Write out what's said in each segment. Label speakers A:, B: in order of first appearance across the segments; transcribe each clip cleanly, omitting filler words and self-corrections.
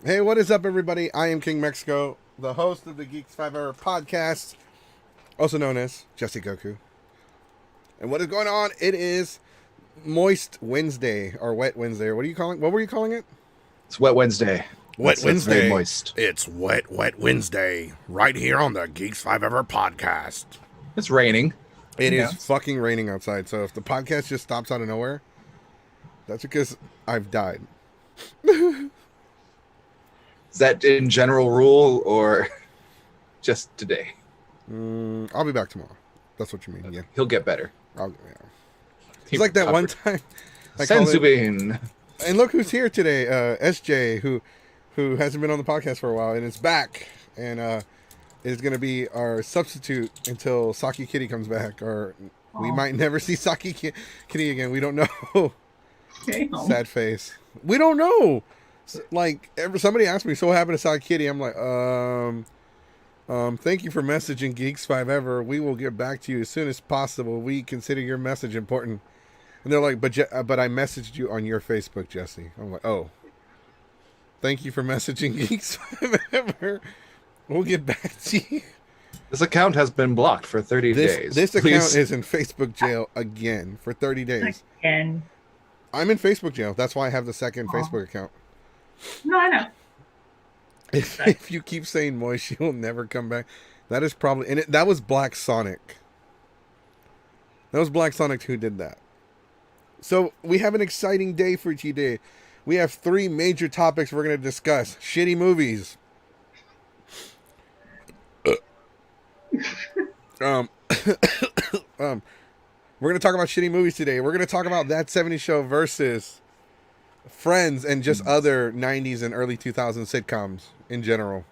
A: Hey, what is up, everybody? I am King Mexico, the host of the Geeks 5 Hour podcast, also known as Jesse Goku. And what is going on? It is Moist Wednesday, or Wet Wednesday, or what are you calling? What were you calling it?
B: It's Wet Wednesday.
A: Wet
B: That's very
A: Wednesday.
B: moist.
A: It's Wet Wednesday, right here on the Geeks 5 Hour podcast.
B: It's raining.
A: It is
B: Yes.
A: fucking raining outside, so if the podcast just stops out of nowhere, that's because I've died.
B: Is that in general rule or just today?
A: I'll be back tomorrow. That's what you mean, yeah.
B: He'll get better.
A: Yeah. It's like that one time. I called it-
B: Sensubin.
A: And look who's here today, SJ, who hasn't been on the podcast for a while, and is back, and is going to be our substitute until Saki Kitty comes back, or we might never see Saki Kitty again. We don't know.
C: Okay.
A: Sad face. We don't know. Like, somebody asked me, so what happened to Saki Kitty? I'm like, thank you for messaging Geeks 5 Ever. We will get back to you as soon as possible. We consider your message important. And they're like, but I messaged you on your Facebook, Jesse. I'm like, oh. Thank you for messaging Geeks 5 Ever. We'll get back to you.
B: This account has been blocked for 30 days.
A: This
B: Please.
A: account is in Facebook jail again for 30 days.
C: Again.
A: I'm in Facebook jail. That's why I have the second Facebook account.
C: No, I know.
A: If you keep saying Moist, she'll never come back. That is probably... And that was Black Sonic. That was Black Sonic who did that. So, we have an exciting day for today. We have 3 major topics we're going to discuss. Shitty movies. We're going to talk about shitty movies today. We're going to talk about That 70s Show versus Friends and just other 90s and early 2000s sitcoms in general.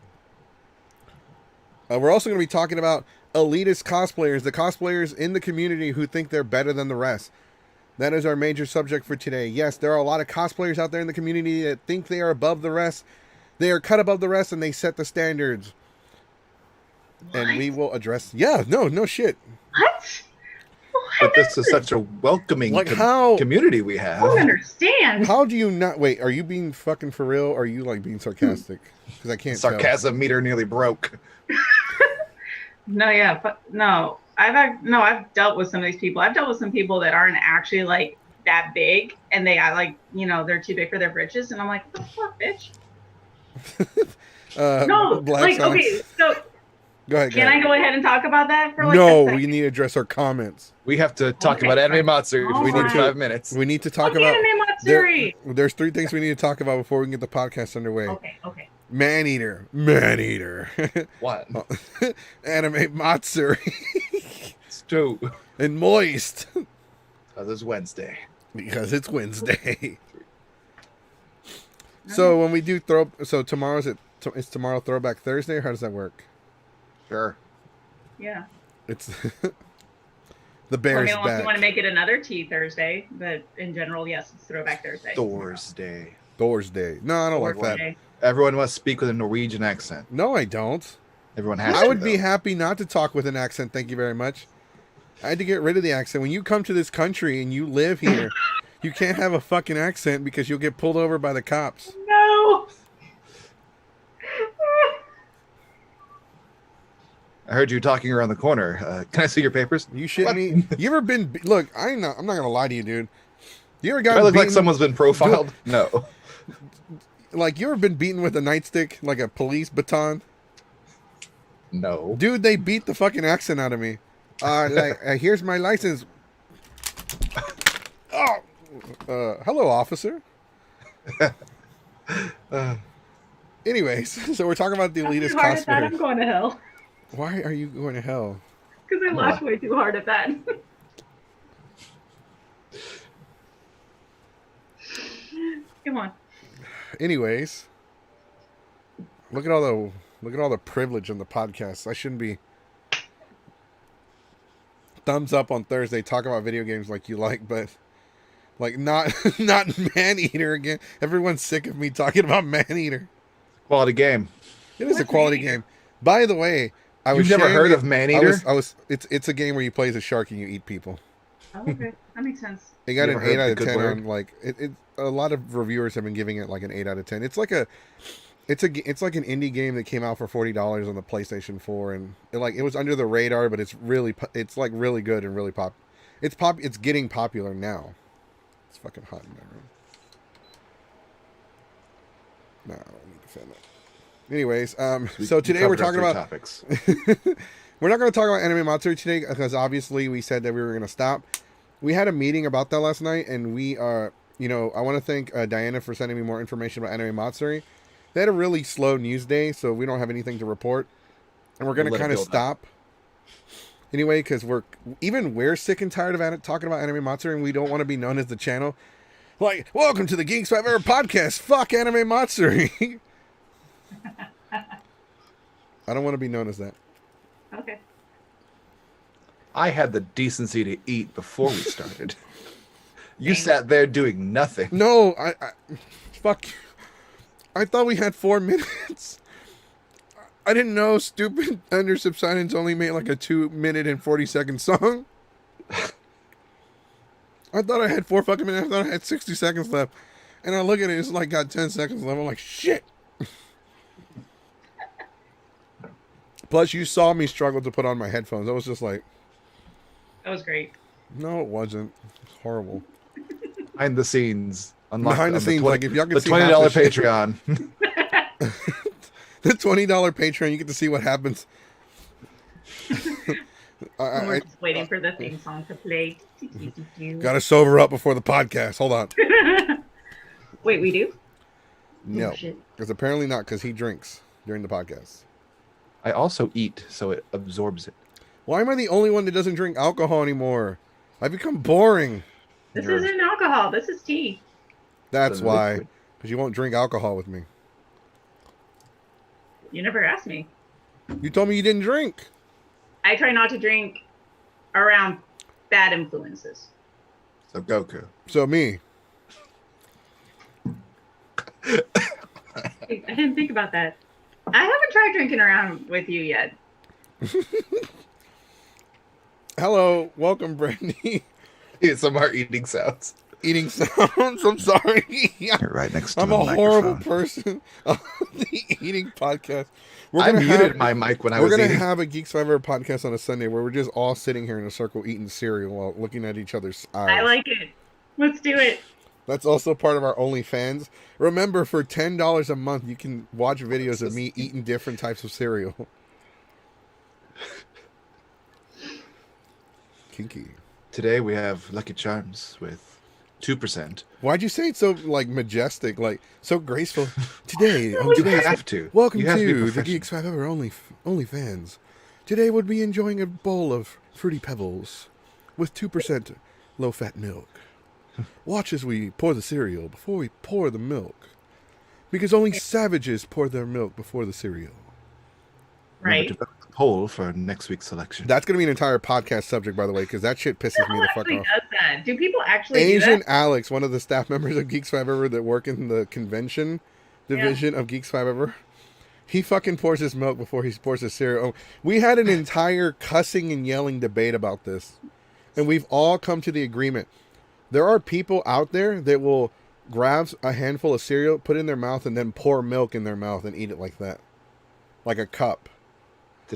A: We're also going to be talking about elitist cosplayers, the cosplayers in the community who think they're better than the rest. That is our major subject for today. Yes, there are a lot of cosplayers out there in the community that think they are above the rest. They are cut above the rest and they set the standards.
C: What?
A: And we will address... Yeah, no shit.
C: What?
B: But this is such a welcoming
A: Like how...
B: community we
C: I
B: have.
C: don't understand.
A: How do you not... Wait, are you being fucking for real or are you like being sarcastic? Because I can't
B: Sarcasm meter nearly broke.
C: No, yeah, but no. I've dealt with some of these people. I've dealt with some people that aren't actually like that big, and they got like, they're too big for their britches, and I'm like, what the fuck, bitch? No,
A: Black
C: like,
A: Sonic's-
C: okay, so
A: Go ahead.
C: can I go ahead and talk about that for like
A: No,
C: a second?
A: we need to address our comments.
B: We have to talk
C: Okay.
B: about Anime Matsu.
C: All
B: We need
C: right.
B: 5 minutes.
A: We need to talk
C: Okay,
A: about...
C: Anime Matsuri.
A: There's 3 things we need to talk about before we can get the podcast underway.
C: Okay.
A: Man-eater.
B: What?
A: Anime Matsuri.
B: Stew.
A: And Moist.
B: Because it's Wednesday.
A: Because it's Wednesday. So when we do so tomorrow's is tomorrow Throwback Thursday, or how does that work?
B: Sure.
C: Yeah.
A: It's the Bears
C: Unless you want
A: back.
C: to make it another Tea Thursday, but in general, yes, it's Throwback Thursday.
B: Thursday.
A: Thursday. No, I don't like that.
C: Thursday.
B: Everyone must speak with a Norwegian accent.
A: No, I don't.
B: Everyone has
A: I
B: to.
A: would be
B: though.
A: happy not to talk with an accent. Thank you very much. I had to get rid of the accent. When you come to this country and you live here, you can't have a fucking accent because you'll get pulled over by the cops.
C: No.
B: I heard you talking around the corner. Can I see your papers?
A: You shitting
B: What?
A: me? You ever been... Look, I'm not gonna lie to you, dude. You ever
B: Do I
A: got
B: look like
A: beaten...
B: someone's been profiled? No.
A: Like, you ever been beaten with a nightstick, like a police baton?
B: No.
A: Dude, they beat the fucking accent out of me. Here's my license. Oh, hello, officer. Anyways, so we're talking about the
C: I'm
A: elitist
C: too hard at that. I'm
A: cosplayers.
C: going to hell
A: Why are you going to hell?
C: because I laughed way too hard at that. Come on.
A: Anyways, look at all the privilege on the podcast. I shouldn't be. Thumbs up on Thursday. Talk about video games like you like, but like not Man-Eater again. Everyone's sick of me talking about Man-Eater.
B: Quality game.
A: It is a
C: What's
A: quality
C: Man-Eater?
A: game. By the way, I was
B: You've never
A: sharing
B: heard
A: it-
B: of Man-Eater?
A: It's a game where you play as a shark and you eat people.
C: Oh, okay, that makes sense.
A: It got
B: You
A: an
B: ever heard
A: 8 out
B: the
A: of
B: good
A: 10
B: word?
A: on like it. A lot of reviewers have been giving it like an 8 out of 10. It's like a It's like an indie game that came out for $40 on the PlayStation 4, and it was under the radar, but it's like really good and really pop. It's getting popular now. It's fucking hot in my room. No, I don't need to fan that. Anyways, so today we're talking about
B: topics.
A: We're not going to talk about Anime Matsuri today because obviously we said that we were going to stop. We had a meeting about that last night, and we are, I want to thank Diana for sending me more information about Anime Matsuri. They had a really slow news day, so we don't have anything to report, and we're going to kind of stop anyway because we're sick and tired of talking about Anime Matsuri, and we don't want to be known as the channel like, welcome to the Geeks Forever podcast. Fuck Anime Matsuri. I don't want to be known as that.
C: Okay.
B: I had the decency to eat before we started. You sat there doing nothing.
A: No, I fuck you. I thought we had 4 minutes. I didn't know stupid Under Subsidence only made like a 2-minute and 40-second song. I thought I had 4 fucking minutes. I thought I had 60 seconds left. And I look at it, it's like got 10 seconds left. I'm like, shit. Plus, you saw me struggle to put on my headphones. I was just like...
C: That was great.
A: No, it wasn't. It's horrible.
B: Behind the scenes.
A: Behind the scenes, like if y'all can
B: the
A: see
B: $20 Patreon.
A: The $20 Patreon, you get to see what happens.
C: We're just waiting for the theme song to play.
A: Gotta sober up before the podcast. Hold on.
C: Wait, we do?
A: No, because apparently not, because he drinks during the podcast.
B: I also eat, so it absorbs it.
A: Why am I the only one that doesn't drink alcohol anymore? I've become boring.
C: This isn't alcohol. This is tea.
A: That's why. Because you won't drink alcohol with me.
C: You never asked me.
A: You told me you didn't drink.
C: I try not to drink around bad influences.
B: So Goku.
A: So me.
C: I didn't think about that. I haven't tried drinking around with you yet.
A: Hello. Welcome, Brandy.
B: Some are eating sounds.
A: Eating sounds. I'm sorry.
B: You're right next to
A: I'm a horrible person on the eating podcast.
B: I muted my mic when I was eating.
A: We're going to have a Geeks Forever podcast on a Sunday where we're just all sitting here in a circle eating cereal while looking at each other's eyes.
C: I like it. Let's do it.
A: That's also part of our OnlyFans. Remember, for $10 a month, you can watch videos of me eating different types of cereal. Kinky.
B: Today we have Lucky Charms with 2%.
A: Why'd you say it so like majestic, like so graceful? Today,
B: you have to.
A: Welcome
B: you have
A: to the Geeks Forever OnlyFans. Today we'll be enjoying a bowl of Fruity Pebbles with 2% low-fat milk. Watch as we pour the cereal before we pour the milk, because only savages pour their milk before the cereal.
C: Right.
B: To vote the poll for next week's selection.
A: That's going to be an entire podcast subject, by the way, because that shit pisses me the fuck off.
C: Does that? Do people actually
A: Asian
C: do that?
A: Alex, one of the staff members of Geeks Forever that work in the convention division of Geeks Forever, he fucking pours his milk before he pours his cereal. Oh, we had an entire cussing and yelling debate about this, and we've all come to the agreement. There are people out there that will grab a handful of cereal, put it in their mouth, and then pour milk in their mouth and eat it like that, like a cup.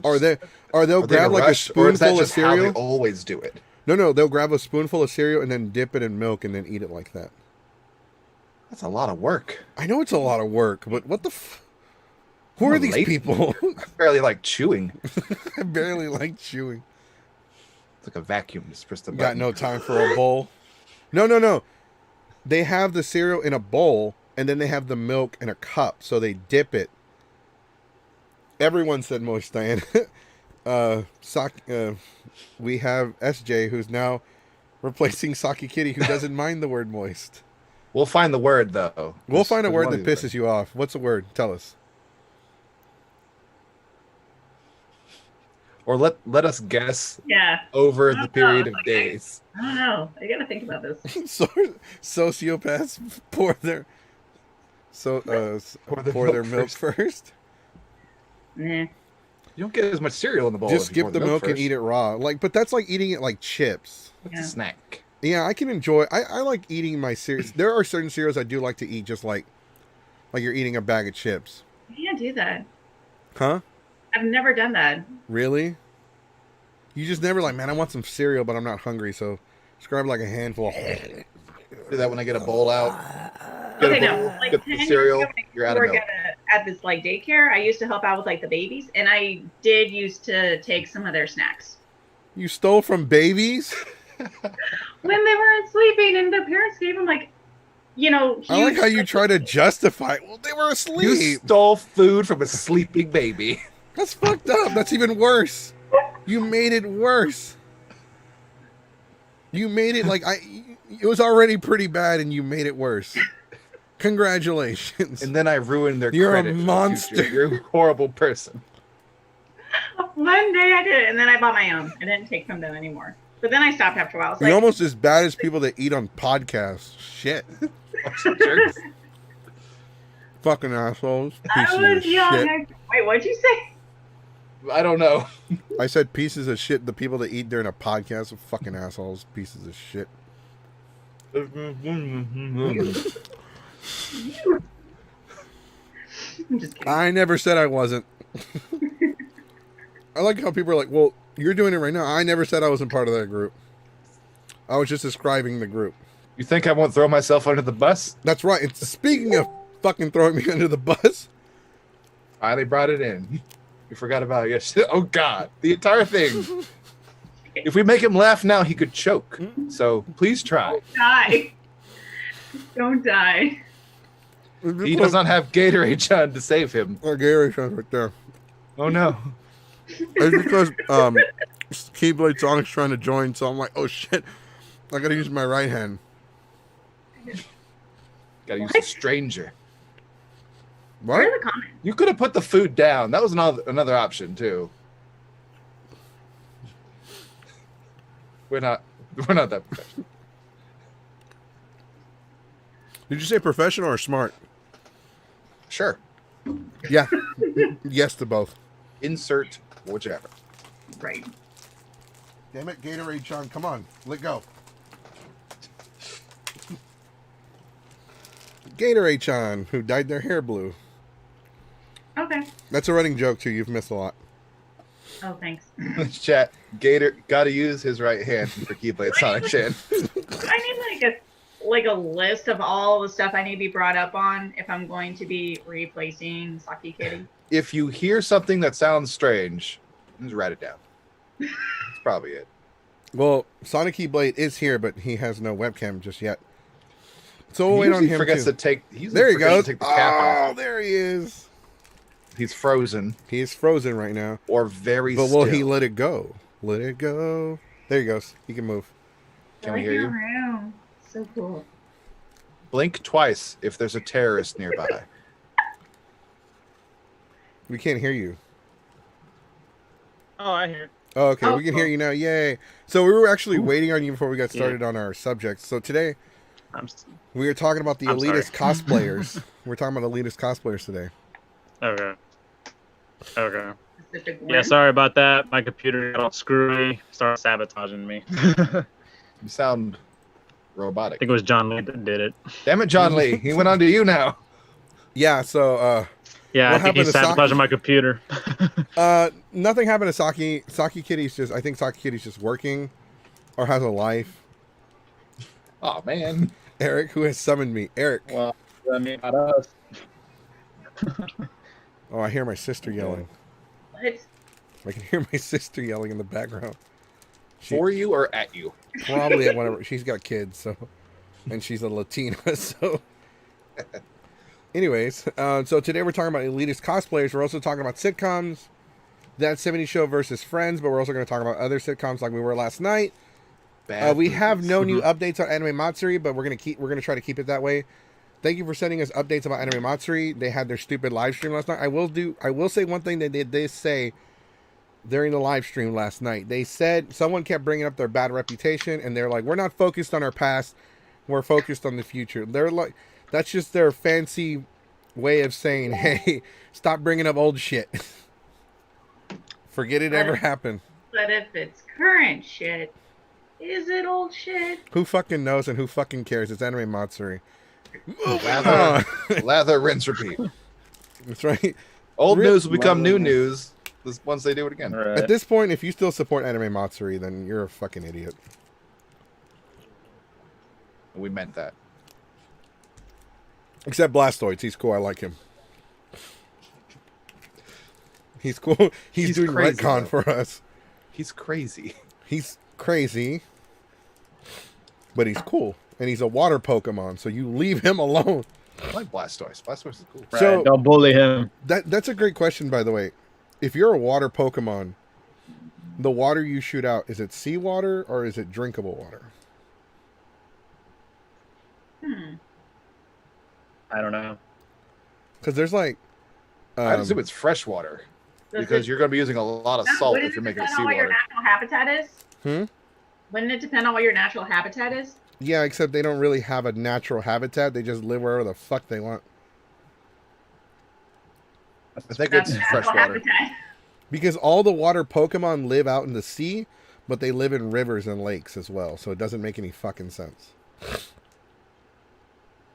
A: Or they'll grab like a spoonful of cereal.
B: How they always do it.
A: No, they'll grab a spoonful of cereal and then dip it in milk and then eat it like that.
B: That's a lot of work.
A: I know it's a lot of work, but what the who are these people?
B: I barely like chewing.
A: I barely like chewing.
B: It's like a vacuum. Just press the button.
A: Got no time for a bowl. No. They have the cereal in a bowl, and then they have the milk in a cup, so they dip it. Everyone said moist, Diane. We have SJ, who's now replacing Saki Kitty, who doesn't mind the word moist.
B: We'll find the word, though.
A: We'll find a word that pisses you off. What's the word? Tell us.
B: Or let us guess over the period of days.
C: I don't know. I gotta think about this.
A: Sociopaths pour their milk first.
C: Nah.
B: You don't get as much cereal in the bowl.
A: Just skip the milk and eat it raw. But that's like eating it like chips.
B: It's a snack.
A: Yeah, I can enjoy. I like eating my cereals. There are certain cereals I do like to eat, just like you're eating a bag of chips.
C: I do that?
A: Huh?
C: I've never done that.
A: Really? You just never like, man, I want some cereal, but I'm not hungry, so just grab like a handful.
B: Do that when I get a bowl out.
C: Okay, no, like
B: Get
C: 10
B: the
C: years
B: cereal.
C: ago, when I
B: You're
C: used
B: out
C: to
B: of
C: work
B: milk.
C: at this like daycare, I used to help out with like the babies, and I did used to take some of their snacks
A: You stole from babies?
C: when they weren't sleeping, and their parents gave them like,
A: I like
C: huge.
A: how you try to justify it. Well, they were
B: You
A: asleep.
B: stole food from a sleeping baby.
A: That's fucked up. That's even worse. You made it worse. You made it like it was already pretty bad and you made it worse. Congratulations.
B: And then I ruined their
A: You're a
B: credit for the
A: monster.
B: future. You're a horrible person.
C: One day I did it, and then I bought my own. I didn't take from them anymore. But then I stopped after a while. It's
A: You're
C: like,
A: almost as bad as people that eat on podcasts. Shit.
B: Jerks.
A: Fucking assholes.
C: I
A: Pieces
C: was
A: of
C: young.
A: shit.
C: Wait, what'd you say?
B: I don't know.
A: I said pieces of shit. The people that eat during a podcast are fucking assholes. Pieces of shit.
C: I'm just kidding.
A: I never said I wasn't. I like how people are like, well, you're doing it right now. I never said I wasn't part of that group. I was just describing the group.
B: You think I won't throw myself under the bus?
A: That's right. It's, speaking of fucking throwing me under the bus,
B: Finally brought it in. You forgot about it yesterday. Oh, God. The entire thing. If we make him laugh now, he could choke. So please try.
C: Don't die. Don't die.
B: He does not have Gatorade John to save him.
A: Oh, Gary sounds right there.
B: Oh, no.
A: It's because Keyblade Sonic's trying to join, so I'm like, oh shit, I gotta use my right hand.
B: Gotta use a stranger.
A: What?
C: Where's the comment?
B: You could have put the food down. That was another option, too. We're not that professional.
A: Did you say professional or smart?
B: Sure.
A: Yeah. Yes to both.
B: Insert whichever.
C: Right.
A: Damn it, Gatorade Sean, come on, let go. Gatorade Sean, who dyed their hair blue.
C: Okay.
A: That's a running joke too. You've missed a lot.
C: Oh, thanks.
B: Chat. Gator gotta use his right hand for Keyblade Sonic Chan.
C: I need like a list of all the stuff I need to be brought up on if I'm going to be replacing Saki Kitty.
B: If you hear something that sounds strange, just write it down. That's probably it.
A: Well, Sonic Keyblade is here, but he has no webcam just yet. So we'll
B: He
A: wait on
B: usually
A: him
B: forgets
A: too.
B: to take. He usually
A: There he
B: forgets to
A: goes.
B: Take the cap
A: Oh,
B: off.
A: there he is.
B: He's frozen
A: He is frozen right now.
B: or very
A: But
B: still.
A: will he let it go? Let it go. There he goes. He can move.
B: Can we hear you?
C: Around. So cool.
B: Blink twice if there's a terrorist nearby.
A: We can't hear you.
D: Oh, I hear.
A: Oh, okay.
C: Oh,
A: We can hear
C: cool.
A: you now. Yay. So we were actually waiting on you before we got started on our subjects. So today
D: I'm
A: we were talking about the
D: I'm
A: elitist cosplayers. We're talking about elitist cosplayers today.
D: okay. Okay.
C: Specific
D: Yeah,
C: one.
D: sorry about that. My computer got all screwy, started sabotaging me. I
B: You sound robotic.
D: think it was John Lee that did it.
B: Damn it, John Lee. He went on to you now.
A: Yeah, so
D: Yeah,
A: What
D: I think
A: happened
D: he's
A: to Saki?
D: sabotaging my computer.
A: nothing happened to Saki. Saki Kitty's just I think Saki Kitty's just working or has a life.
B: Oh, man.
A: Eric, who has summoned me. Eric.
D: Well, I mean, not us.
A: Oh, I hear my sister yelling.
C: What?
A: I can hear my sister yelling in the background. She
B: For you or at you?
A: probably at whatever. She's got kids, so, and she's a Latina, so. Anyways, so today we're talking about elitist cosplayers. We're also talking about sitcoms, That 70s Show versus Friends, but we're also going to talk about other sitcoms like we were last night.
B: Bad
A: We have
B: movies.
A: no new updates on Anime Matsuri, but we're gonna try to keep it that way. Thank you for sending us updates about Anime Matsuri. They had their stupid live stream last night. I will say one thing they did say during the live stream last night. They said someone kept bringing up their bad reputation, and they're like, "We're not focused on our past. We're focused on the future." They're like, that's just their fancy way of saying, "Hey, stop bringing up old shit. Forget it ever happened."
C: But if it's current shit, is it old shit?
A: Who fucking knows and who fucking cares? It's Anime Matsuri.
B: Lather, lather, rinse, repeat.
A: That's right.
B: Old
A: Real-
B: news will become new news once they do it again.
D: Right.
A: At this point, if you still support Anime Matsuri, then you're a fucking idiot.
B: We meant that.
A: Except Blastoise, he's cool. I like him. He's cool. He's doing
B: crazy,
A: retcon
B: though.
A: for us.
B: He's crazy.
A: He's crazy, but he's cool, and he's a water Pokemon. So you leave him alone.
B: I like Blastoise. Blastoise is cool.
D: Right,
A: So-
D: don't bully him.
A: That's a great question, by the way. If you're a water Pokemon, the water you shoot out, is it seawater or is it drinkable water?
D: I don't know.
A: Because there's like,
B: I assume it's fresh water
C: Does
B: because
C: it-
B: you're going to be using a lot of salt
C: wouldn't
B: if you're
C: it
B: making it
C: depend on what your
B: seawater.
C: natural habitat is?
A: Hmm?
C: Wouldn't it depend on what your natural habitat is?
A: Yeah, except they don't really have a natural habitat. They just live wherever the fuck they want.
B: I think
C: That's
B: it's
C: natural
B: fresh water.
C: habitat.
A: Because all the water Pokemon live out in the sea, but they live in rivers and lakes as well. So it doesn't make any fucking sense.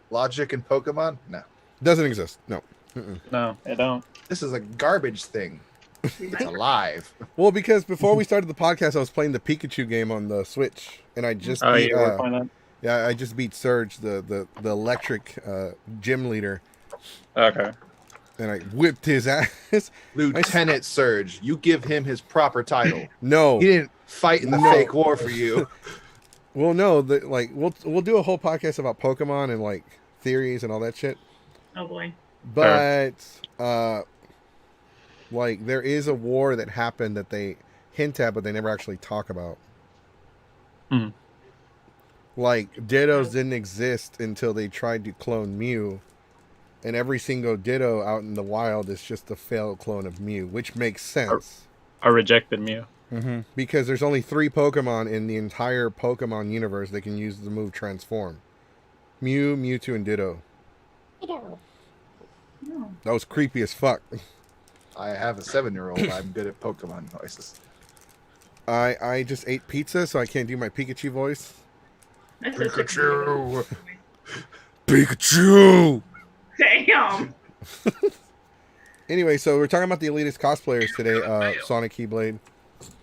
B: Logic in Pokemon? No.
A: Doesn't exist. No. Mm-mm.
D: No, it don't.
B: This is a garbage thing. It's alive.
A: Well, because before we started the podcast, I was playing the Pikachu game on the Switch, and I just
D: Oh,
A: beat,
D: you were playing that?
A: yeah, I just beat Surge, the electric gym leader,
D: Okay.
A: and I whipped his ass.
B: Lieutenant Surge, you give him his proper title.
A: No,
B: He didn't fight in the
A: No.
B: fake war for you.
A: well, no, like we'll do a whole podcast about Pokemon and like theories and all that shit.
C: Oh boy.
A: But like there is a war that happened that they hint at, but they never actually talk about.
D: Hmm.
A: Like Dittos didn't exist until they tried to clone Mew, and every single Ditto out in the wild is just a failed clone of Mew, which makes sense.
D: I rejected Mew.
A: Because there's only 3 Pokemon in the entire Pokemon universe that can use the move Transform. Mew, Mewtwo, and Ditto. That was creepy as fuck.
B: I have a 7-year-old. I'm good at Pokemon noises.
A: I just ate pizza, so I can't do my Pikachu voice.
C: That's just a-
B: Pikachu!
A: Pikachu!
C: Damn.
A: Anyway, so we're talking about the elitist cosplayers today, Sonic Keyblade.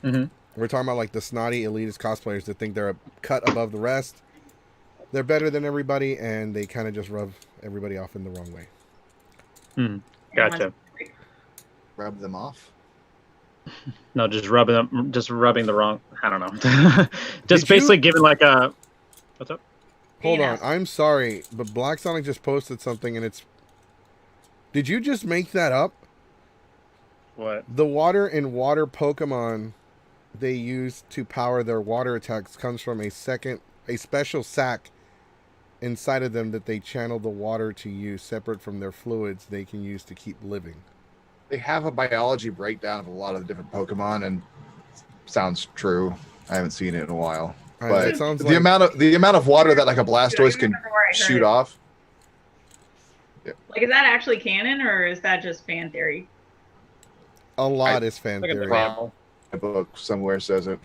D: Mm-hmm.
A: We're talking about like the snotty elitist cosplayers that think they're a cut above the rest. They're better than everybody, and they kind of just rub everybody off in the wrong way.
D: Mm. Gotcha.
B: Rub them off.
D: No, just rubbing the wrong. I don't know.
A: Did
D: Just basically giving like a. What's up?
A: Hold on,
C: Penis.
A: I'm sorry, but Black Sonic just posted something, and it's... Did you just make that up?
D: What?
A: The water in water Pokemon they use to power their water attacks comes from a special sac inside of them that they channel the water to use, separate from their fluids they can use to keep living.
B: They have a biology breakdown of a lot of the different Pokemon, and sounds true. I haven't seen it in a while. But
A: it sounds
B: the
A: like
B: amount of water that like a Blastoise can
C: remember where I heard
B: shoot
C: it.
B: off.
C: Like, is that actually canon or is that just fan theory?
A: a lot is fan
D: Look at the
A: theory.
D: problem.
B: My book somewhere says it.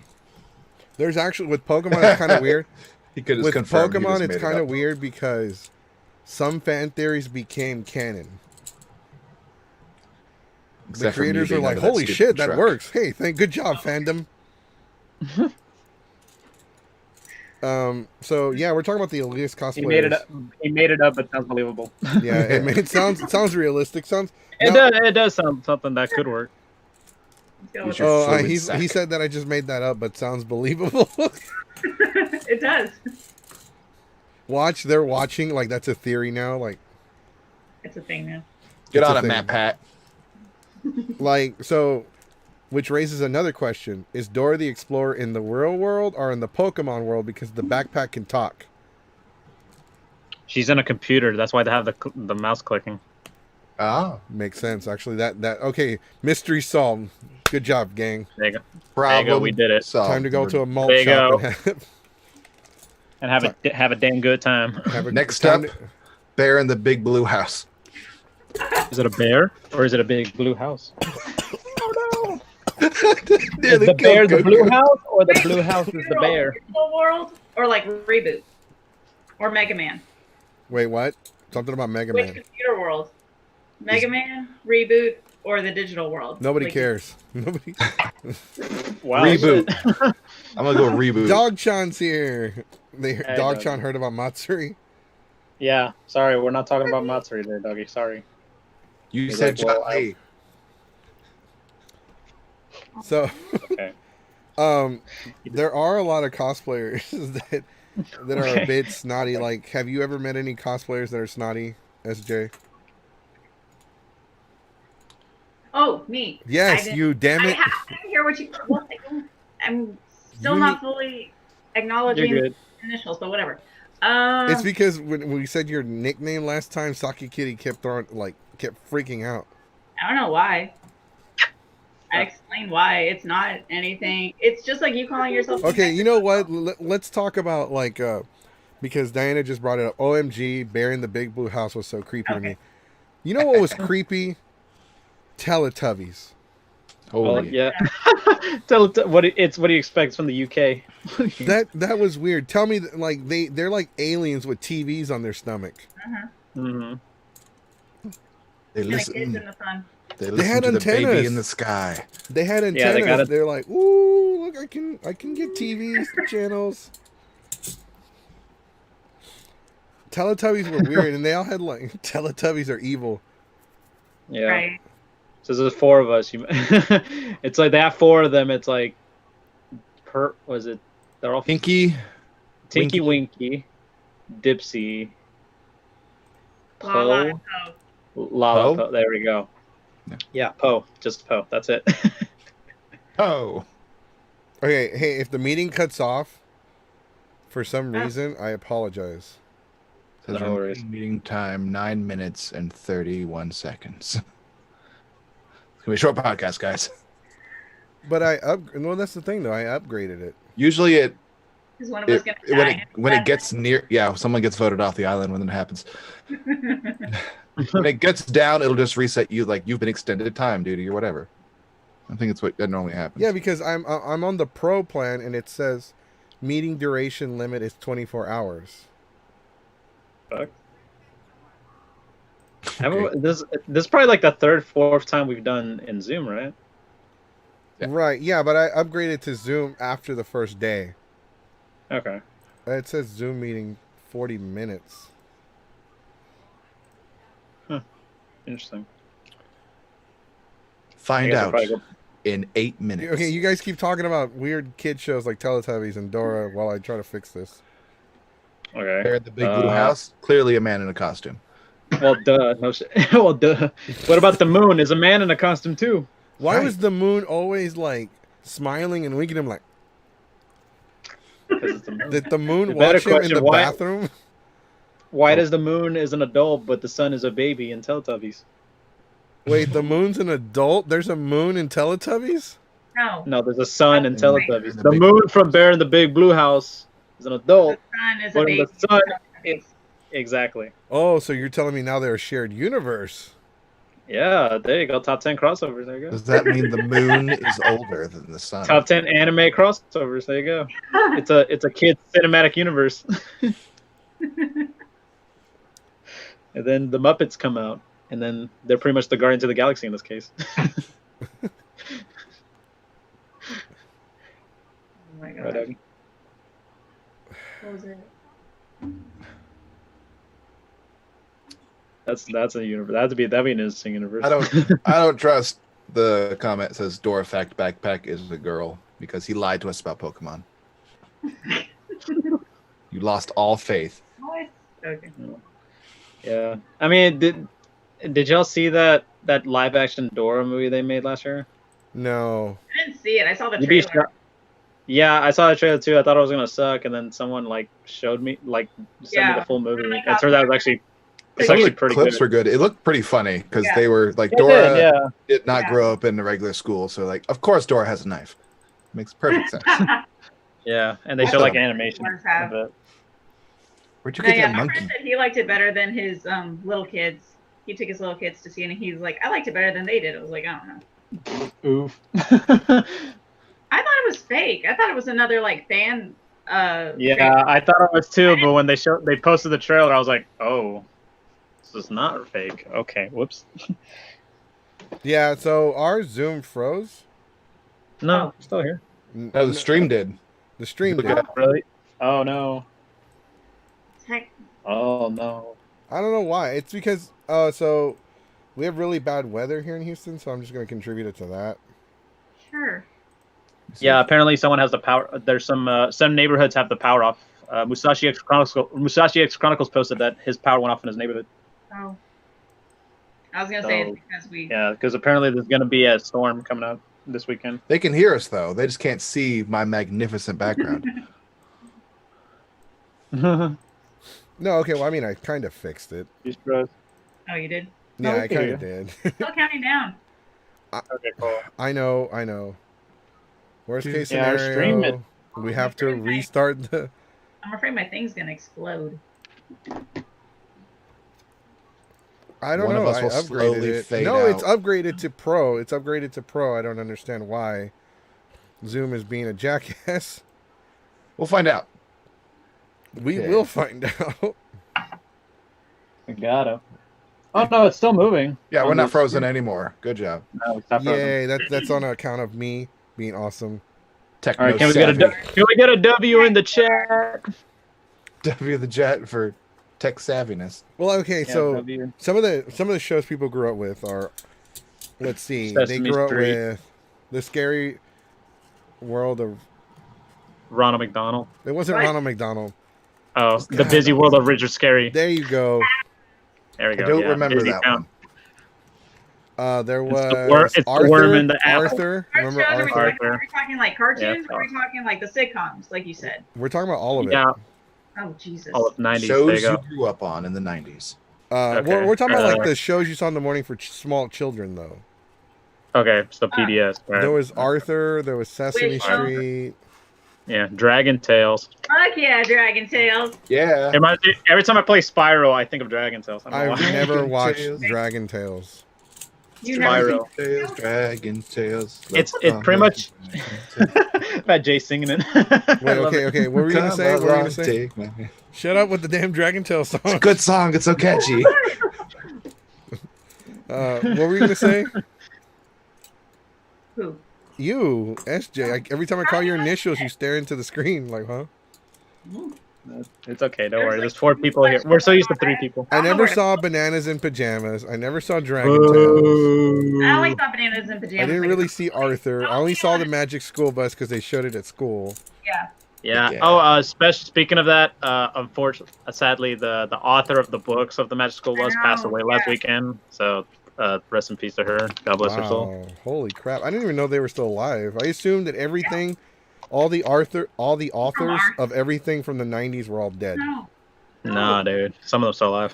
A: There's actually with Pokemon it's kind of weird.
B: He could just
A: With
B: confirm. he
A: Pokemon
B: just
A: it's
B: made it
A: kind of
B: up.
A: weird because some fan theories became canon. The
B: Except for me
A: creators are
B: being
A: like,
B: under that
A: "Holy
B: stupid
A: shit, that
B: truck."
A: works! Hey, good job, fandom." So yeah, we're talking about the elitist cosplayers.
D: He made it up. He made it up, but sounds believable.
A: Yeah, it sounds realistic.
D: It
A: Now-
D: does. It does sound something that could work.
C: Let's go
B: You
C: with
B: should-
A: Oh,
B: fluid
A: he
B: sack.
A: said that I just made that up, but sounds believable.
C: it. It does.
A: Watch, they're watching. Like that's a theory now.
C: It's a thing now.
B: Get
A: It's
B: on
A: a
B: it,
A: thing.
B: Matt Pat.
A: So, which raises another question: is Dora the Explorer in the real world or in the Pokemon world? Because the backpack can talk.
D: She's in a computer. That's why they have the mouse clicking.
B: Oh,
A: Makes sense, actually. That okay. Mystery solved. Good job, gang.
D: There you go.
B: problem.
D: we did it.
B: solved.
A: Time to go to a malt
D: There you
A: shop
D: go. And have a damn good time.
A: have a
B: Next
A: time
B: up, Bear in the Big Blue House.
D: Is it a bear or is it a big blue house?
B: Yeah,
D: Is
B: they
D: the bear
B: killed
D: the blue
B: Goku.
D: house or the blue house is the bear?
C: Real world or like reboot or Mega Man.
A: Wait, what? Something about Mega
C: Which
A: Man.
C: computer world? Mega Man, reboot, or the digital world?
A: Nobody
C: Like,
A: cares. Nobody.
D: Wow.
B: Reboot.
D: shit.
B: I'm gonna go reboot.
A: Dog Chan's here.
D: Hey,
A: Dog
D: Doggy.
A: Chan heard about Matsuri.
D: Yeah, sorry, we're not talking about Matsuri there, Doggy. Sorry.
B: You
D: He's
B: said
D: like, well,
B: John Lee.
A: So,
D: Okay.
A: there are a lot of cosplayers that are a
D: Okay.
A: bit snotty. Like, have you ever met any cosplayers that are snotty, SJ?
C: oh, me. I
A: Yes,
C: didn't,
A: you. Damn
C: I
A: it.
C: didn't hear what you. Well, I'm still
A: You
C: not
A: need-
C: fully
D: You're
C: acknowledging
D: good.
C: initials, but whatever.
A: It's because when we said your nickname last time, Saki Kitty kept freaking out.
C: I don't know why. I explained why. It's not anything. It's just like you calling yourself.
A: Okay, you know what? Let's talk about because Diana just brought it up. OMG, Bear in the Big Blue House was so creepy to me.
C: Okay.
A: You know what was creepy? Teletubbies.
B: Oh,
D: Yeah. What do you expect from the UK?
A: That was weird. Tell me, like they're like aliens with TVs on their stomach.
D: Mm-hmm.
B: They
C: And the kids
B: listen.
C: in the sun.
B: They
A: They
B: listen
A: had
B: to the baby
A: antennas.
B: in the sky.
A: They had
D: Yeah, they
A: antennas.
D: got it.
A: They're like, ooh, look, I can get TVs channels. Teletubbies were weird, and they all had like Teletubbies are evil.
D: Yeah.
C: Right.
D: So there's 4 of us. It's like they have 4 of them. It's like, was it? They're all
B: Pinky.
D: Tinky Winky, Dipsy,
C: Lala
D: Poe,
C: and Poe.
D: Lala.
B: Poe?
D: Poe. There we go. Yeah, Poe. Just Poe. That's it.
B: Oh.
A: Okay, hey, if the meeting cuts off for some
C: Oh.
A: reason, I apologize.
B: Says
D: No worries.
B: remaining meeting time 9 minutes and 31 seconds. It's gonna be a short podcast, guys.
A: But well, that's the thing though. I upgraded it.
B: Usually it
C: Is one of us gonna
B: when
C: die?
B: when it gets near, yeah, someone gets voted off the island when it happens. When it gets down, it'll just reset you like you've been extended time duty or whatever. I think it's what that normally happens.
A: Yeah, because I'm on the pro plan and it says meeting duration limit is 24 hours.
D: Fuck.
B: Okay.
D: This is probably like the 3rd, 4th time we've done in Zoom, right?
B: Yeah.
A: Right. Yeah, but I upgraded to Zoom after the first day.
D: Okay.
A: It says Zoom meeting 40 minutes.
D: Interesting.
B: Find
D: I guess I'll
B: out
D: probably go-
B: in 8 minutes.
A: Okay, you guys keep talking about weird kid shows like Teletubbies and Dora while I try to fix this.
D: Okay.
B: There at the big blue house, clearly a man in a costume.
D: Well, duh. No shit. Well, duh. What about the moon? Is a man in a costume too?
A: Why
B: Right.
A: was the moon always like smiling and winking at him like
D: Because it's the moon.
A: did the moon
D: The better
A: watch him in
D: question,
A: the
D: why-
A: bathroom?
D: Why does the moon is an adult but the sun is a baby in Teletubbies?
A: Wait, the moon's an adult? There's a moon in Teletubbies?
C: No.
D: No, there's a sun in
B: Right.
D: Teletubbies.
B: The
D: The
B: big-
D: moon from Bear in the Big Blue House is an
C: The
D: adult.
C: sun is a
D: But
C: baby.
D: the sun is exactly.
A: Oh, so you're telling me now they're a shared universe.
D: Yeah, there you go. Top 10 crossovers. There you go.
B: Does that mean the moon is older than the sun?
D: Top 10 anime crossovers. There you go. It's a kid's cinematic universe. And then the Muppets come out, and then they're pretty much the Guardians of the Galaxy in this case.
C: Oh my
D: Right,
C: god.
D: Dougie?
C: What was it?
D: That's a universe. That'd be an interesting universe.
B: I don't trust the comment that says Dora Fact Backpack is a girl because he lied to us about Pokemon. You lost all faith.
C: What? Okay.
D: Yeah, I mean, did y'all see that live action Dora movie they made last year?
A: No.
C: I didn't see it. I saw the
D: You'd be
C: trailer.
D: Yeah, I saw the trailer too. I thought it was gonna suck, and then someone like showed me, like, sent me
C: Yeah.
D: the full movie.
C: Really
D: It turned out it was actually it's
B: Some of
D: actually
B: the
D: pretty
B: clips
D: good.
B: were good. It looked pretty funny because
C: Yeah.
B: they were like
D: It
B: Dora
D: did, yeah.
B: did not
C: Yeah.
B: grow up in a regular school, so like of course Dora has a knife. Makes perfect sense.
D: Yeah, and they show like animation
C: Ones have.
D: of it.
B: Where'd you
C: No,
B: get
C: yeah,
B: that
C: my
B: monkey?
C: friend said he liked it better than his little kids. He took his little kids to see it, and he's like, I liked it better than they did. I was like, I don't know.
D: Oof.
C: I thought it was fake. I thought it was another like fan.
D: Yeah, I thought it was too, but when they posted the trailer, I was like, oh, this is not fake. Okay, whoops.
A: Yeah, so our Zoom froze.
D: No, still here.
B: No, the stream did.
A: The stream
B: Look
A: did.
B: at-
D: Really? Oh no.
C: Heck,
D: Oh no.
A: I don't know why. It's because so we have really bad weather here in Houston, so I'm just going to contribute it to that.
C: sure.
D: Yeah, apparently someone has the power. There's some neighborhoods have the power off. Musashi X Chronicles posted that his power went off in his neighborhood.
C: Oh. I was gonna say it's
D: So,
C: because we.
D: Yeah, because apparently there's going to be a storm coming up this weekend.
B: They can hear us though. They just can't see my magnificent background.
A: No, okay. Well, I mean, I kind of fixed it.
D: Just froze.
C: Oh, you did.
A: Yeah,
D: Oh,
A: I
D: okay.
A: kind of did.
C: Still counting down.
D: Okay, cool.
A: I know. Worst case
D: Yeah, our stream
A: scenario, we have to restart the.
C: I'm afraid my thing's gonna explode.
A: I don't
B: One of
A: know.
B: us
A: I
B: will
A: upgraded
B: slowly
A: it.
B: fade
A: No, it's
B: out.
A: upgraded to Pro. It's upgraded to Pro. I don't understand why. Zoom is being a jackass.
B: We'll find out.
A: We
B: Okay.
A: will find out.
D: We gotta. Oh no, it's still moving.
B: Yeah, we're
D: On
B: not
D: this-
B: frozen anymore. Good job.
D: No, it's not frozen.
A: Yay! That's on account of me being awesome.
B: Techno
D: All right, can we get a W in the chat?
B: W the jet for tech savviness.
A: Well, okay.
D: Yeah,
A: So
D: W.
A: some of the shows people grew up with are, let's see, they
D: Sesame
A: grew up
D: Street.
A: with the scary world of.
D: Ronald McDonald.
A: It wasn't
C: What?
A: Ronald McDonald.
D: Oh, the busy world of Richard Scary.
A: There you go.
D: There we
B: I
D: go.
B: don't
D: yeah.
B: remember
D: Busy
B: that
D: Town.
B: one.
A: There
D: It's
A: was
D: the
A: Arthur.
D: worm in the apple.
A: Arthur.
C: Art
A: Remember
C: shows, are we
A: Arthur?
C: talking, are we talking like cartoons,
D: Yeah.
C: or are we talking like the sitcoms, like you said?
A: We're talking about all of it.
D: Yeah,
C: Oh Jesus.
D: all of 90s. There
B: Shows
D: you
B: you
D: go.
B: grew up on in the 90s.
D: Okay.
A: We're talking about like
D: Uh,
A: the shows you saw in the morning for small children, though.
D: Okay, so PBS. Right.
A: There was Arthur. There was Sesame
C: Wait,
A: Street.
D: Yeah, Dragon Tales.
C: Fuck yeah, Dragon Tales.
B: Yeah.
D: Every time I play Spyro, I think of Dragon Tales. I don't know
A: I've
D: why.
A: never
B: Dragon
A: watched
B: Tales.
A: Dragon Tales.
C: You never
D: Spyro.
B: Tales, Dragon Tales.
D: It's pretty much about Jay singing it.
A: Wait, okay. What were you gonna say? What were you gonna say?
B: It's
A: Shut up with the damn Dragon Tales song.
B: a good song. It's so catchy.
A: What were you gonna say?
C: Who?
A: You, SJ. Every time I call your initials, you stare into the screen like, huh?
D: It's okay, don't worry. There's 4 people here. We're so used to 3 people.
A: I never saw Bananas in Pajamas. I never saw Dragon Tales.
C: I only saw Bananas in Pajamas.
A: I didn't
C: like-
A: really see Arthur. I only saw the Magic School Bus because they showed it at school.
C: Yeah.
D: Yeah.
B: Yeah.
D: Oh, speaking of that, unfortunately, sadly, the author of the books of the Magic School Bus passed away last weekend. So, rest in peace to her. God bless her soul.
A: Wow, holy crap! I didn't even know they were still alive. I assumed that everything, all the authors of everything from the '90s were all dead.
C: No.
D: Nah, dude. Some of them still alive.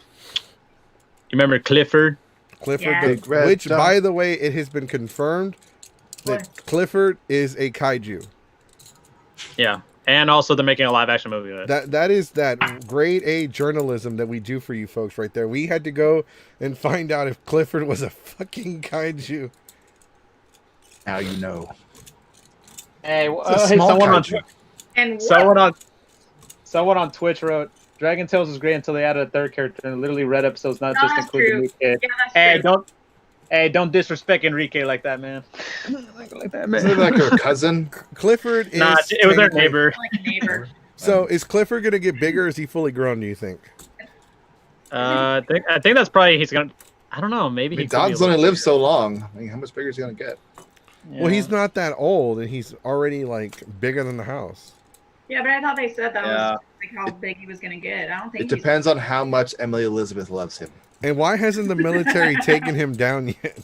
D: You remember Clifford?
A: Clifford,
C: Yeah.
B: Big red
A: which,
B: dog.
A: by the way, it has been confirmed that
C: What?
A: Clifford is a kaiju.
D: Yeah. And also, they're making a live action movie of it.
A: That is that grade A journalism that we do for you folks right there. We had to go and find out if Clifford was a fucking kaiju.
B: Now you know.
D: Hey,
B: It's a small kaiju.
C: And what?
D: someone on Twitch wrote, Dragon Tales was great until they added a third character and literally read episodes not
C: No,
D: just
C: that's
D: include the
C: true.
D: new kid.
C: Yeah, that's true.
D: Don't disrespect Enrique like that, man. like that,
B: Isn't it like her cousin?
A: Clifford is
D: Nah, it was their
A: technically-
D: neighbor.
C: Like a neighbor.
A: So is Clifford gonna get bigger? Or is he fully grown? Do you think?
D: I think that's probably he's gonna. I don't know. Maybe
B: I mean,
D: he could be a
B: dogs
D: little
B: only live
D: bigger.
B: so long. I mean, how much bigger is he gonna get?
D: Yeah.
A: Well, he's not that old, and he's already like bigger than the house.
C: Yeah, but I thought they said that
D: Yeah.
C: was like how big he was gonna get. I don't think
B: It depends on how much Emily Elizabeth loves him.
A: And why hasn't the military taken him down yet?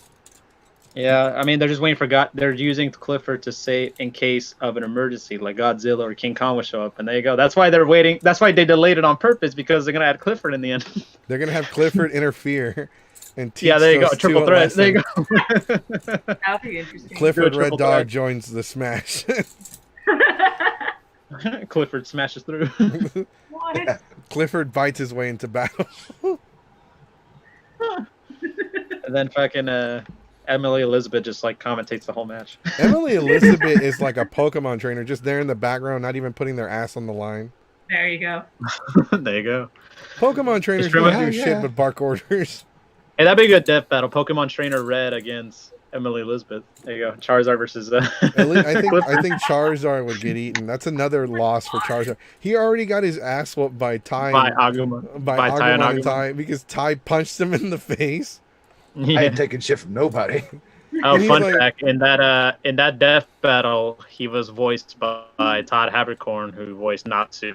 D: Yeah, I mean, they're just waiting for God. They're using Clifford to say in case of an emergency, like Godzilla or King Kong will show up, and there you go. That's why they're waiting. That's why they delayed it on purpose because they're gonna add Clifford in the end.
A: They're gonna have Clifford interfere and teach
D: Yeah, there you go.
A: those two
D: Triple
A: a
D: threat. There you
A: lesson.
D: go.
C: That would be interesting.
A: Clifford
D: Do a
A: Red
D: triple
A: Dog
D: threat.
A: joins the smash.
D: Clifford smashes through.
C: What?
A: Clifford bites his way into battle.
D: And then fucking Emily Elizabeth just like commentates the whole match.
A: Emily Elizabeth is like a Pokemon trainer, just there in the background, not even putting their ass on the line.
C: There you go.
D: There you go.
A: Pokemon trainers
D: It's really-
A: don't do
B: yeah.
A: shit but bark orders.
D: Hey, that'd be a good death battle. Pokemon Trainer Red against Emily Elizabeth. There you go. Charizard versus
A: At least, I
D: Clifford.
A: think Charizard would get eaten. That's another loss for Charizard. He already got his ass whooped by Ty
D: by
A: and
D: Agumon.
A: by
D: By Ty and
A: Agumon and
D: Agumon.
A: Ty because Ty punched him in the face.
B: I
D: Yeah.
B: ain't taking shit from nobody.
D: Oh,
A: And he's
D: fun
A: like-
D: fact! In that death battle, he was voiced by Todd Habercorn, who voiced Natsu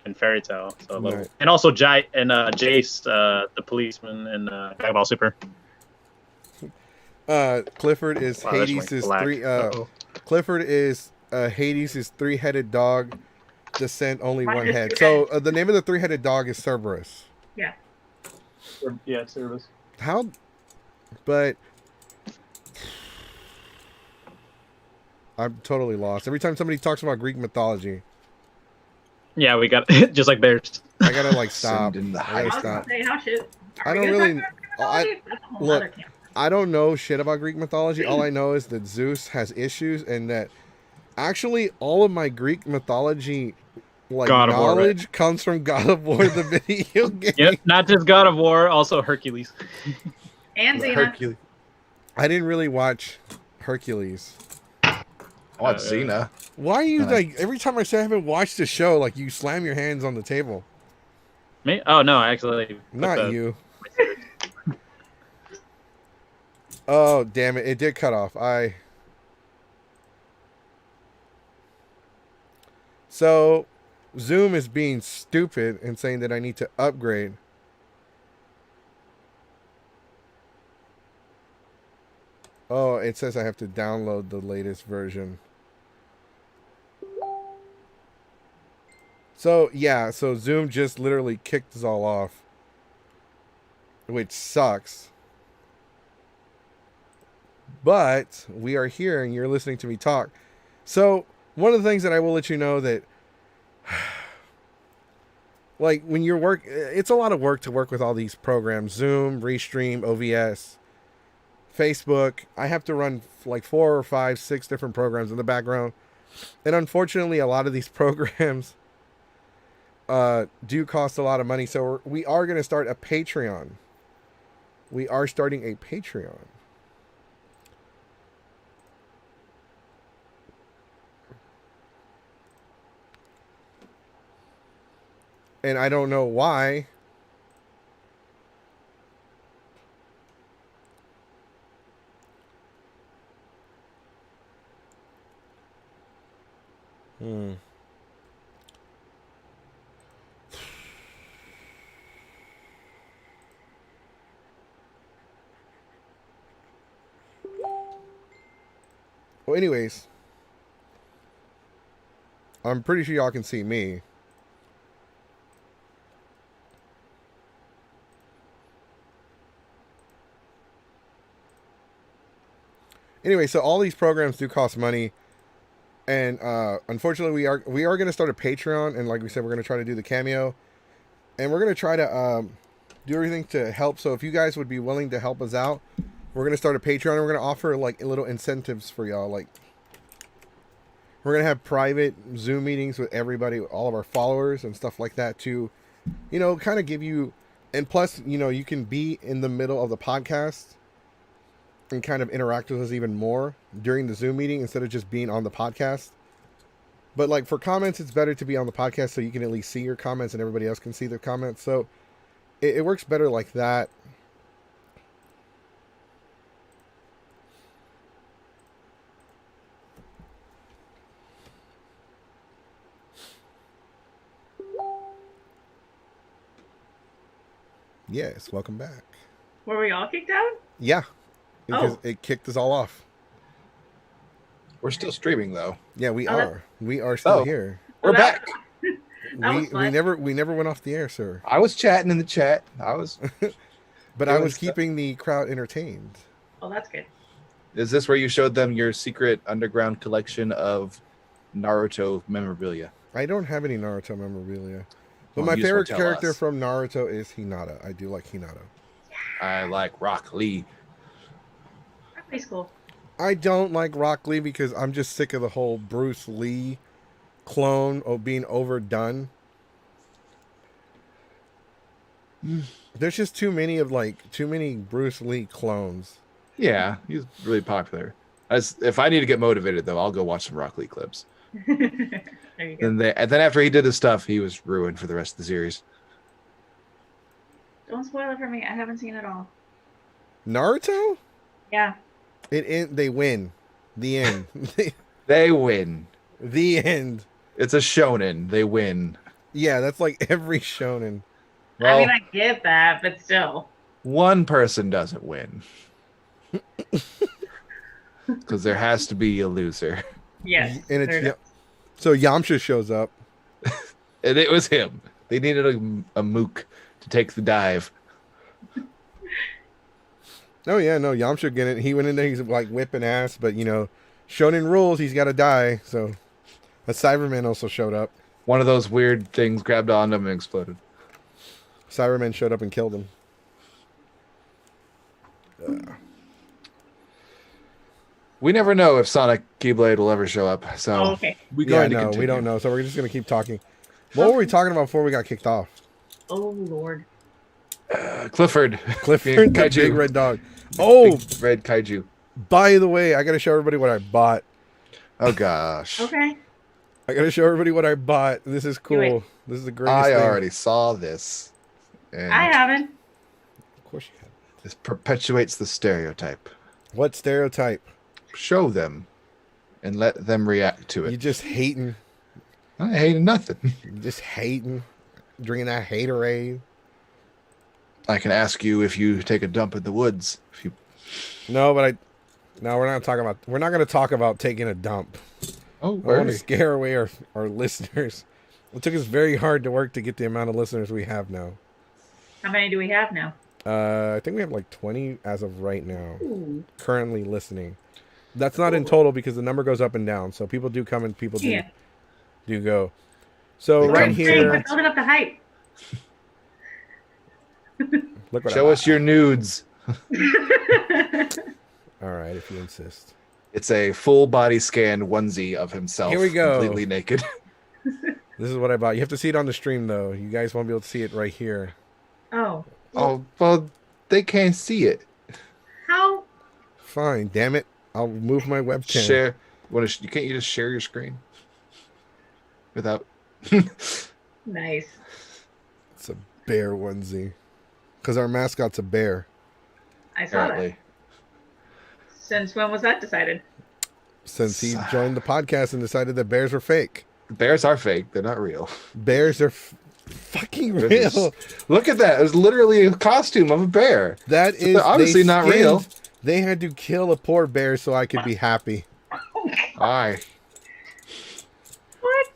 D: in Fairy Tale. So a little,
A: Right.
D: and also Jace, the policeman in Dragon Ball Super.
A: Clifford is
D: Wow, that's
A: Hades'
D: like black.
A: three.
D: Uh-oh.
A: Clifford is Hades' three-headed dog. Descent only
C: Mine
A: one
C: is
A: head.
C: two
A: So the name of the three-headed dog is Cerberus.
C: Yeah.
D: Yeah, service.
A: How? But I'm totally lost. Every time somebody talks about Greek mythology,
D: Yeah, we got just like bears.
A: I gotta like stop.
B: Send in the
A: I
C: I
A: gotta
C: was gonna
A: stop.
C: say, how shit.
A: I don't really- That's
C: a whole
A: look,
C: other camp.
A: I don't know shit about Greek mythology. All I know is that Zeus has issues, and that actually all of my Greek mythology like
D: God of War, right?
A: knowledge comes from God of War, the video game.
D: Yep, not just God of War, also Hercules.
C: And Xena.
B: Hercules.
A: I didn't really watch Hercules.
B: I want Xena.
A: Why are you
B: Can I-
A: like every time I say I haven't watched the show, like you slam your hands on the table?
D: Me? Oh no, actually. put
A: Not
D: the-
A: you. Oh damn it! It did cut off. So Zoom is being stupid and saying that I need to upgrade. Oh, it says I have to download the latest version. So yeah, so Zoom just literally kicked us all off, which sucks. But we are here and you're listening to me talk. So one of the things that I will let you know that like when you're it's a lot of work to work with all these programs, Zoom, Restream, OVS, Facebook. I have to run like 4 or 5, 6 different programs in the background. And unfortunately, a lot of these programs do cost a lot of money. So we are going to start a Patreon. We are starting a Patreon. And I don't know why. Well, anyways, I'm pretty sure y'all can see me. Anyway, so all these programs do cost money, and unfortunately, we are going to start a Patreon, and like we said, we're going to try to do the Cameo, and we're going to try to do everything to help. So if you guys would be willing to help us out, we're going to start a Patreon, and we're going to offer like little incentives for y'all. Like we're going to have private Zoom meetings with everybody, all of our followers and stuff like that to, you know, kind of give you, and plus, you know, you can be in the middle of the podcast and kind of interact with us even more during the Zoom meeting instead of just being on the podcast. But like for comments, it's better to be on the podcast so you can at least see your comments and everybody else can see the comments. So it works better like that. Yes, welcome back.
C: Were we all kicked out?
A: Yeah, because
C: Oh.
A: it kicked us all off.
B: We're still streaming though.
A: Yeah, we
C: Oh, that-
A: are. We are still
B: Oh.
A: here.
B: We're
C: Well, that-
B: back.
C: That was fun.
A: We never went off the air, sir.
B: I was chatting in the chat. I was.
A: But I
B: Doing
A: was
B: stuff.
A: keeping the crowd entertained.
C: Oh, that's good.
B: Is this where you showed them your secret underground collection of Naruto memorabilia?
A: I don't have any Naruto memorabilia. But
B: Well,
A: my
B: you just
A: favorite
B: won't tell
A: character
B: us.
A: from Naruto is Hinata. I do like Hinata.
B: I like Rock Lee.
C: That's pretty cool.
A: I don't like Rock Lee because I'm just sick of the whole Bruce Lee clone of being overdone. There's just too many Bruce Lee clones.
B: Yeah, he's really popular. If I need to get motivated, though, I'll go watch some Rock Lee clips.
C: There you go.
B: And then after he did his stuff, he was ruined for the rest of the series.
C: Don't spoil it for me. I haven't seen it all.
A: Naruto?
C: Yeah.
A: They win. The end.
B: They win.
A: The end.
B: It's a shonen. They win.
A: Yeah, that's like every shonen.
B: Well,
C: I mean, I get that, but still.
B: one person doesn't win. Because there has to be a loser.
C: Yes.
A: And
C: there it is.
A: so Yamcha shows up.
B: And it was him. They needed a mook to take the dive.
A: Oh yeah, no, Yamcha get it. He went in there, he's like whipping ass, but shonen rules, he's gotta die. So a Cyberman also showed up.
B: One of those weird things grabbed onto him and exploded.
A: Cyberman showed up and killed him.
B: We never know if Sonic Keyblade will ever show up. So
C: Oh, okay.
B: we
A: Yeah,
B: going to
A: no,
B: continue.
A: we don't know. So we're just gonna keep talking. What were we talking about before we got kicked off?
C: Oh, Lord.
B: Clifford.
A: Clifford, the
B: Kaiju.
A: big red dog. Oh,
B: Big red kaiju.
A: by the way, I gotta show everybody what I bought.
B: Oh gosh.
C: Okay.
A: I gotta show everybody what I bought. This is
C: Do it.
A: cool. This is the greatest
B: I
A: thing.
B: already saw this. And
C: I haven't.
A: Of course you have.
B: this perpetuates the stereotype.
A: What stereotype?
B: Show them and let them react to
A: You
B: it.
A: just hating.
B: I hated nothing.
A: You just hating. Drinking that haterade.
B: I can ask you if you take a dump in the woods. If you
A: No, no, we're not going to talk about taking a dump.
B: Oh,
A: I want to
B: worry.
A: scare away our listeners. It took us very hard to work to get the amount of listeners we have now.
C: How many do we have now?
A: I think we have like 20 as of right now,
C: Ooh.
A: currently listening. That's not in total because the number goes up and down. So people do come and people
C: Yeah.
A: do go. So
B: They
A: right
B: come
C: Hey,
A: here,
C: we're building up the hype.
A: look what
B: Show us your nudes.
A: All right, if you insist.
B: It's a full body scan onesie of himself.
A: Here we go.
B: Completely naked.
A: This is what I bought. You have to see it on the stream though. You guys won't be able to see it right here.
C: Oh.
B: Oh, well, they can't see it.
C: How?
A: Fine, damn it. I'll move my webcam.
B: Share. You can't you just share your screen? Without.
C: Nice.
A: It's a bear onesie. Because our mascot's a bear.
C: I saw that.
B: Apparently.
C: Since when was that decided?
A: Since he joined the podcast and decided that bears were fake.
B: Bears are fake. They're not real.
A: Bears are fucking
B: They're
A: real.
B: just- Look at that. It was literally a costume of a bear.
A: That is
B: they're obviously
A: they
B: not
A: skinned-
B: real.
A: They had to kill a poor bear so I could be happy.
B: Aye.
C: What?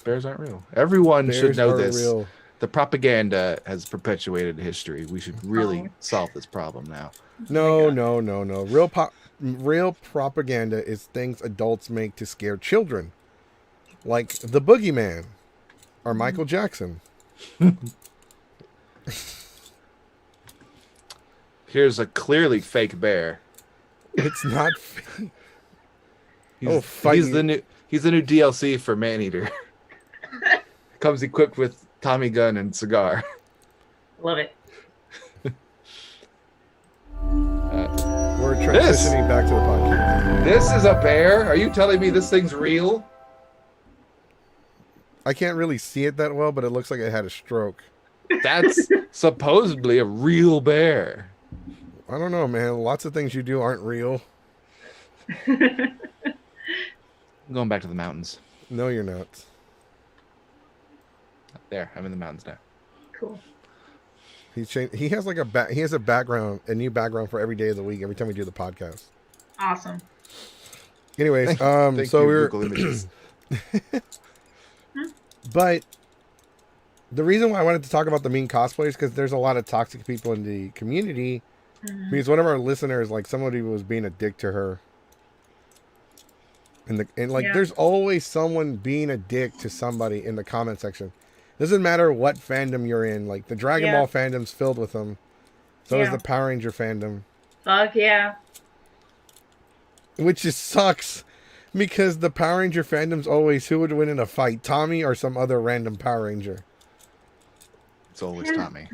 B: Bears aren't real. Everyone
A: Bears
B: should know
A: are
B: this.
A: real.
B: The propaganda has perpetuated history. We should really solve this problem now.
A: No. Real propaganda is things adults make to scare children. Like the boogeyman or Michael Jackson.
B: Here's a clearly fake bear.
A: It's not fake.
B: He's,
A: fight
B: he's
A: you.
B: the new DLC for Maneater. Comes equipped with Tommy gun and cigar.
C: Love it.
A: We're transitioning back to the podcast.
B: This is a bear? Are you telling me this thing's real?
A: I can't really see it that well, but it looks like it had a stroke.
B: That's supposedly a real bear.
A: I don't know, man. Lots of things you do aren't real.
B: I'm going back to the mountains.
A: No, you're not.
B: There, I'm in the mountains now.
C: Cool.
A: He's changed. He has like he has a background, a new background for every day of the week. Every time we do the podcast.
C: Awesome.
A: Anyways,
B: Thank
A: so
B: you,
A: we were,
B: Google Images.
A: but the reason why I wanted to talk about the mean cosplayers because there's a lot of toxic people in the community.
C: Mhm.
A: Because one of our listeners, like somebody was being a dick to her. And
C: Yeah.
A: there's always someone being a dick to somebody in the comment section. Doesn't matter what fandom you're in. Like the Dragon
C: Yeah.
A: Ball fandom's filled with them. So is
C: Yeah.
A: the Power Ranger fandom.
C: Fuck yeah.
A: Which just sucks. Because the Power Ranger fandom's always who would win in a fight, Tommy or some other random Power Ranger.
B: It's always Tommy.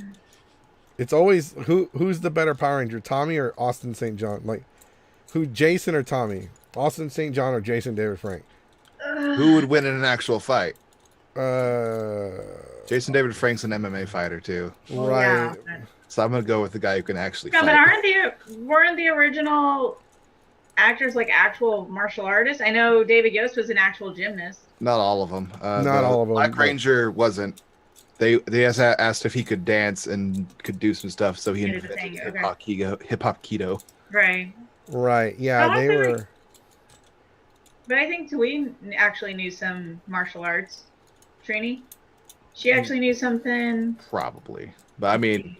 A: It's always who's the better Power Ranger, Tommy or Austin St. John? Like, who, Jason or Tommy? Austin St. John or Jason David Frank?
B: Who would win in an actual fight?
A: Uh,
B: Jason David Frank's an MMA fighter too,
A: right.
C: Yeah.
B: so I'm gonna go with the guy who can actually
C: No,
B: fight.
C: but weren't the original actors like actual martial artists? I know David Yost was an actual gymnast.
B: Not all of them.
A: Not all of them,
B: Black
A: but-
B: Ranger wasn't. They asked if he could dance and could do some stuff, so he
C: He did the
B: invented
C: thing,
B: hip hop keto.
C: Right.
A: Right. Yeah,
C: I
A: they
C: don't think
A: were.
C: But I think Twee actually knew some martial arts. Trini, she actually knew something.
B: Probably, but I mean,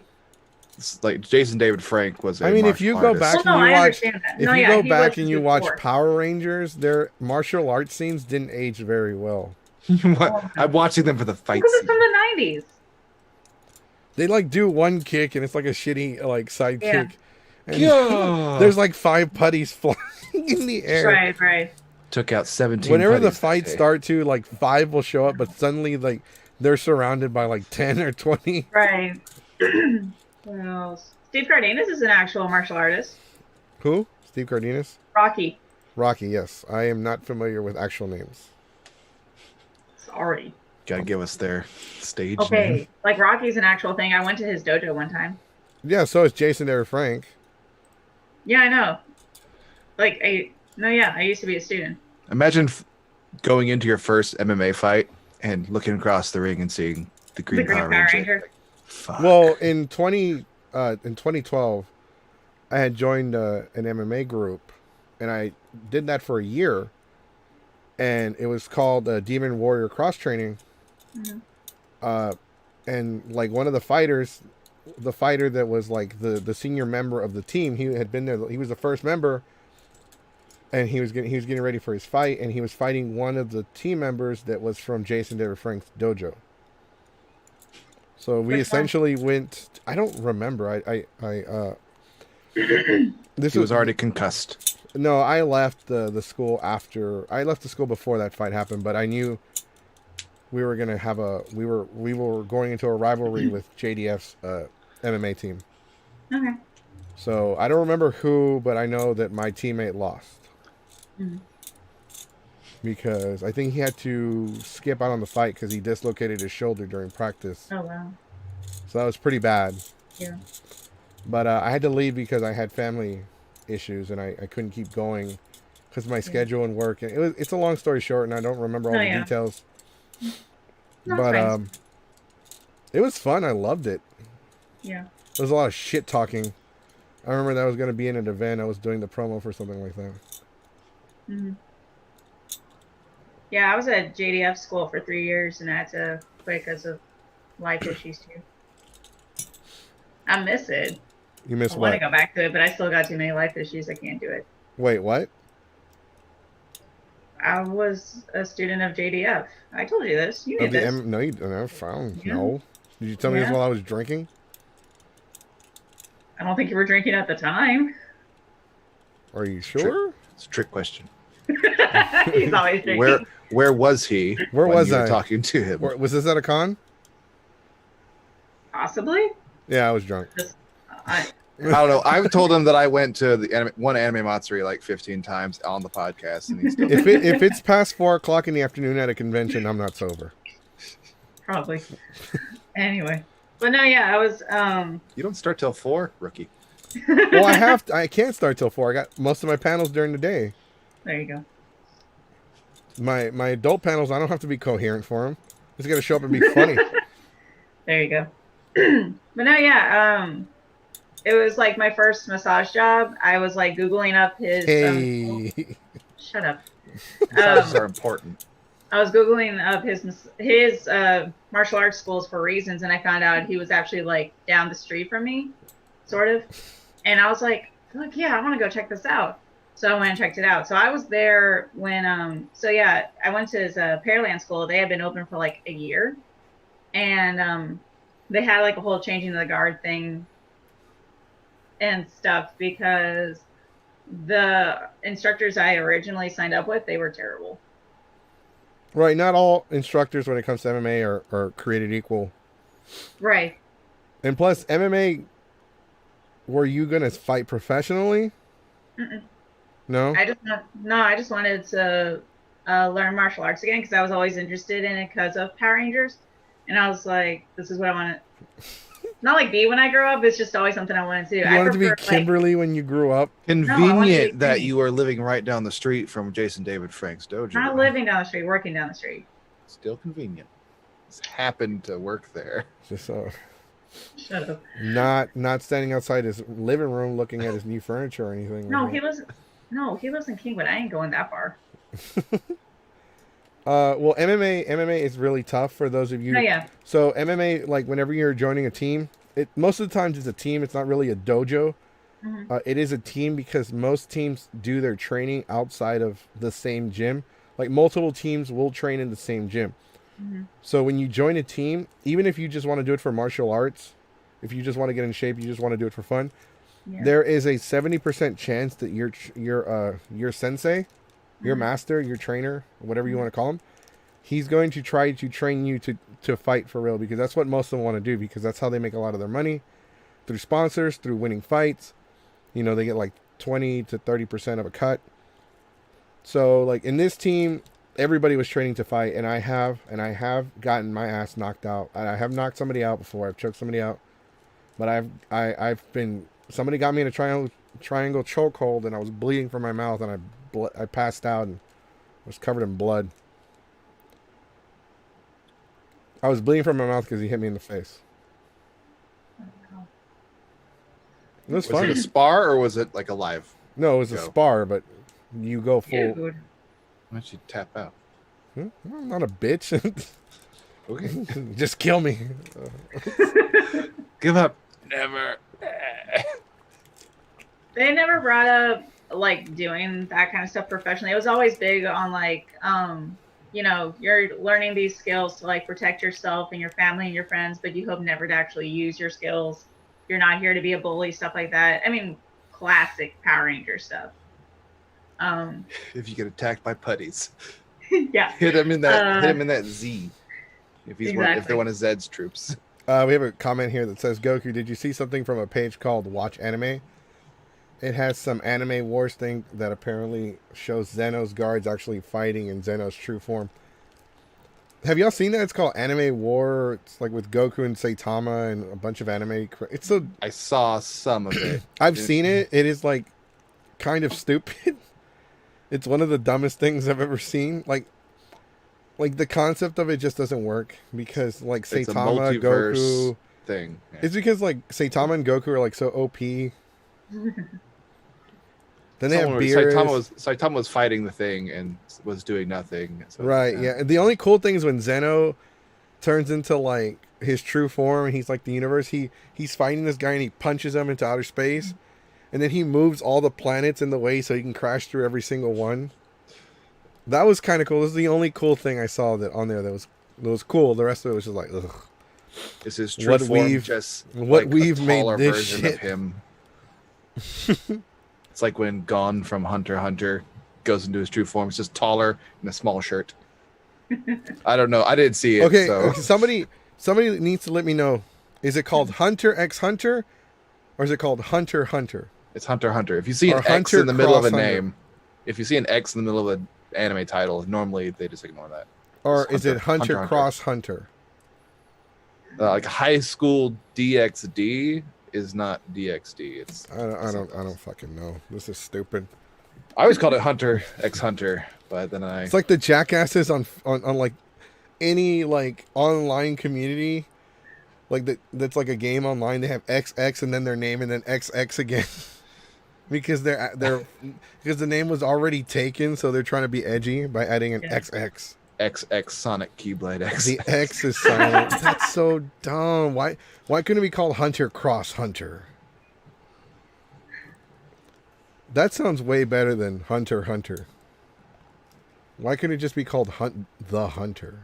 B: it's like Jason David Frank was.
A: I mean, if you go back
C: Well, no,
A: and you
C: I
A: watch,
C: understand that.
A: if
C: No,
A: you
C: yeah,
A: go
C: he
A: back
C: was
A: and you watch
C: before.
A: Power Rangers, their martial arts scenes didn't age very well.
B: I'm watching them for the fight
C: Because it's
B: scene.
C: from the 90s.
A: They like do one kick and it's like a shitty like side
C: Yeah.
A: kick. And
B: Yeah.
A: there's like 5 putties flying in the air.
C: Right, right.
B: Took out 17.
A: Whenever the
B: putties that
A: fights
B: day.
A: start to, like 5 will show up, but suddenly like they're surrounded by like 10 or 20.
C: Right. What else? Steve Cardenas is an actual martial artist.
A: Who? Steve Cardenas?
C: Rocky.
A: Rocky, yes. I am not familiar with actual names.
C: Sorry.
B: Gotta give us their stage
C: Okay.
B: name.
C: Like Rocky's an actual thing. I went to his dojo one time.
A: Yeah, so is Jason David Frank.
C: Yeah, I know. Like, I used to be a student.
B: Imagine going into your first MMA fight and looking across the ring and seeing the Green, Power Ranger. Fuck.
A: Well, in 2012, I had joined an MMA group, and I did that for a year, and it was called Demon Warrior Cross Training.
C: Mhm.
A: And like one of the fighters, the fighter that was like the senior member of the team, he had been there. He was the first member, and he was getting ready for his fight, and he was fighting one of the team members that was from Jason David Frank's dojo. So we
C: Which one?
A: essentially went. I don't remember. This
B: he was already concussed.
A: No, I left the school after. I left the school before that fight happened, but I knew we were gonna have we were going into a rivalry with JDF's MMA team.
C: Okay.
A: So I don't remember who, but I know that my teammate lost.
C: Mhm.
A: Because I think he had to skip out on the fight because he dislocated his shoulder during practice.
C: Oh, wow.
A: So that was pretty bad.
C: Yeah.
A: But I had to leave because I had family issues and I couldn't keep going because of my schedule and work. And it's a long story short, and I don't remember all
C: Oh,
A: the
C: yeah.
A: details.
C: No,
A: But
C: fine.
A: it was fun. I loved it.
C: Yeah.
A: There was a lot of shit talking. I remember that I was going to be in an event. I was doing the promo for something like that.
C: Mhm. Yeah, I was at JDF school for 3 years, and I had to quit because of life issues too. I miss it.
A: You miss
C: I want to
A: what?
C: go back to it, but I still got too many life issues. I can't do it.
A: Wait, what?
C: I was a student of JDF. I told you this. You knew
A: Of the
C: this.
A: no, you never found.
C: Yeah.
A: No. Did you tell me this
C: Yeah.
A: while I was drinking?
C: I don't think you were drinking at the time.
A: Are you sure?
B: It's a trick question.
C: He's always drinking.
B: Where was he?
A: Where
B: when
A: was
B: you were
A: I?
B: talking to him?
A: Was this at a con?
C: Possibly.
A: Yeah, I was drunk.
B: I don't know. I've told him that I went to the anime Matsuri like 15 times on the podcast, and he's still.
A: If it's past 4 o'clock in the afternoon at a convention, I'm not sober.
C: Probably. Anyway, but no, yeah, I was.
B: You don't start till 4, rookie.
A: Well, I can't start till 4. I got most of my panels during the day.
C: There you go.
A: My adult panels, I don't have to be coherent for them. Just got to show up and be funny.
C: There you go. But no, yeah, it was like my first massage job. I was like Googling up his.
A: Hey.
C: Shut up.
B: Massages are important.
C: I was Googling up his martial arts schools for reasons, and I found out he was actually like down the street from me, sort of. And I was like, fuck yeah, I want to go check this out. So I went and checked it out. So I was there when, so yeah, I went to his Pearland school. They had been open for like a year. And they had like a whole changing of the guard thing and stuff because the instructors I originally signed up with, they were terrible.
A: Right, not all instructors when it comes to MMA are created equal.
C: Right.
A: And plus, MMA, were you going to fight professionally?
C: Mm-mm.
A: No?
C: I just wanted to learn martial arts again because I was always interested in it because of Power Rangers, and I was like, this is what I want to. Not like be when I grow up. It's just always something I wanted to do.
A: You
C: I
A: wanted to be
C: prefer like
A: Kimberly when you grew up?
C: No, I want to be
B: Convenient that
C: Timmy.
B: you are living right down the street from Jason David Frank's dojo.
C: Not living down the street, working down the street.
B: Still convenient. Just happened to work there.
A: Just
C: Shut up.
A: not standing outside his living room looking at his new furniture or anything.
C: No,
A: like
C: he
A: that.
C: lives. No, he lives in Kingwood. I ain't going that far.
A: Well, MMA is really tough for those of you.
C: No, yeah.
A: So MMA, like whenever you're joining a team, it most of the times it's a team. It's not really a dojo.
C: Mm-hmm.
A: It is a team because most teams do their training outside of the same gym. Like multiple teams will train in the same gym.
C: Mm-hmm.
A: So when you join a team, even if you just want to do it for martial arts, if you just want to get in shape, you just want to do it for fun,
C: Yeah.
A: there is a 70% chance that your sensei, your
C: Mhm.
A: master, your trainer, whatever you want to call him, he's going to try to train you to fight for real, because that's what most of them want to do, because that's how they make a lot of their money, through sponsors, through winning fights. You know, they get like 20 to 30% of a cut. So like in this team, everybody was training to fight, and I have gotten my ass knocked out. I have knocked somebody out before. I've choked somebody out, but I've been, somebody got me in a triangle chokehold, and I was bleeding from my mouth, and I passed out and was covered in blood. I was bleeding from my mouth because he hit me in the face. It was
B: Was
A: fun.
B: it a spar or was it like a live?
A: No, it was a
B: Go.
A: spar, but you go full.
C: Dude.
B: Why don't you tap out?
A: I'm not a bitch.
B: Okay.
A: Just kill me.
B: Give up. Never.
C: They never brought up like doing that kind of stuff professionally. It was always big on like, you know, you're learning these skills to like protect yourself and your family and your friends, but you hope never to actually use your skills. You're not here to be a bully, stuff like that. I mean, classic Power Ranger stuff.
B: If you get attacked by putties,
C: Yeah.
B: hit him in that. Hit him in that Z. If he's if
C: Exactly.
B: they're one of Zed's troops.
A: We have a comment here that says, Goku, did you see something from a page called Watch Anime? It has some Anime Wars thing that apparently shows Zeno's guards actually fighting in Zeno's true form. Have y'all seen that? It's called Anime War. It's like with Goku and Saitama and a bunch of anime. It's so.
B: I saw some of it.
A: I've seen it. It is like kind of stupid. It's one of the dumbest things I've ever seen. Like the concept of it just doesn't work, because like
B: It's a
A: Saitama,
B: multiverse
A: Goku.
B: thing. Yeah.
A: It's because like Saitama and Goku are like so OP. Then they have
B: Someone-
A: beers.
B: Saitama was fighting the thing and was doing nothing. So,
A: Right, yeah. And the only cool thing is when Zeno turns into like his true form and he's like the universe, he's fighting this guy and he punches him into outer space. And then he moves all the planets in the way so he can crash through every single one. That was kind of cool. This is the only cool thing I saw that on there that was cool. The rest of it was just like, ugh.
B: Is his true
A: What
B: form
A: we've-
B: just
A: what
B: like
A: we've
B: a
A: made
B: taller
A: this
B: version
A: shit.
B: of him? It's like when Gon from Hunter x Hunter goes into his true form. It's just taller in a small shirt. I don't know. I didn't see it.
A: Okay,
B: so.
A: somebody needs to let me know. Is it called Hunter x Hunter, or is it called Hunter x Hunter?
B: It's Hunter x Hunter. If you see
A: Or
B: an X
A: Hunter
B: in the middle of a
A: cross Hunter.
B: name, if you see an X in the middle of an anime title, normally they just ignore that.
A: Or
B: It's
A: is it
B: Hunter
A: Hunter
B: x
A: cross Hunter?
B: Like high school DxD is not DxD. It's
A: I don't fucking know. This is stupid.
B: I always called it Hunter x Hunter, but then I
A: It's like the jackasses on like any like online community, like that's like a game online. They have XX and then their name and then XX again, because they're because the name was already taken, so they're trying to be edgy by adding an
C: Yeah.
A: XX.
B: XX Sonic Keyblade X.
A: The X is silent. That's so dumb. Why couldn't it be called Hunter cross Hunter? That sounds way better than Hunter x Hunter. Why couldn't it just be called the Hunter?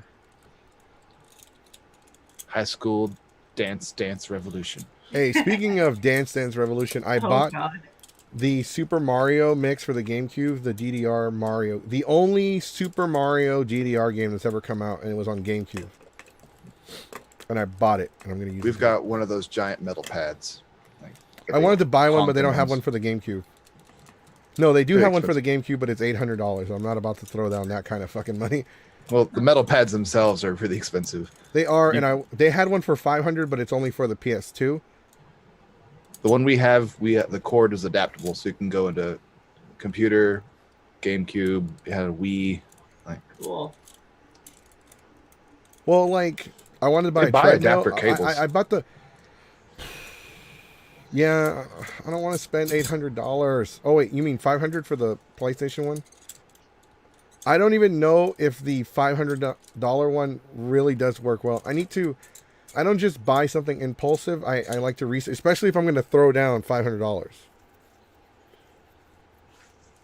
B: High school Dance Revolution.
A: Hey, speaking of Dance Dance Revolution, I bought
C: God.
A: the Super Mario mix for the GameCube, the DDR Mario. The only Super Mario DDR game that's ever come out, and it was on GameCube. and I bought it, and I'm gonna use it.
B: We've got one of those giant metal pads. Like,
A: I wanted to buy one, but they don't
B: honking
A: have
B: ones.
A: one for the GameCube. No, they do
B: Very
A: have one for the GameCube, but it's $800. I'm not about to throw down that kind of fucking money.
B: Well, the metal pads themselves are really expensive.
A: They are, and they had one for $500, but it's only for the PS2.
B: The one we have, the cord is adaptable, so you can go into computer, GameCube, it had a Wii. Like,
C: Cool.
A: Well, like, I wanted to buy
B: You
A: a
B: buy
A: treadmill.
B: adapter cables.
A: I bought the... Yeah, I don't want to spend $800. Oh, wait, you mean $500 for the PlayStation one? I don't even know if the $500 one really does work well. I don't just buy something impulsive. I like to research, especially if I'm going to throw down $500.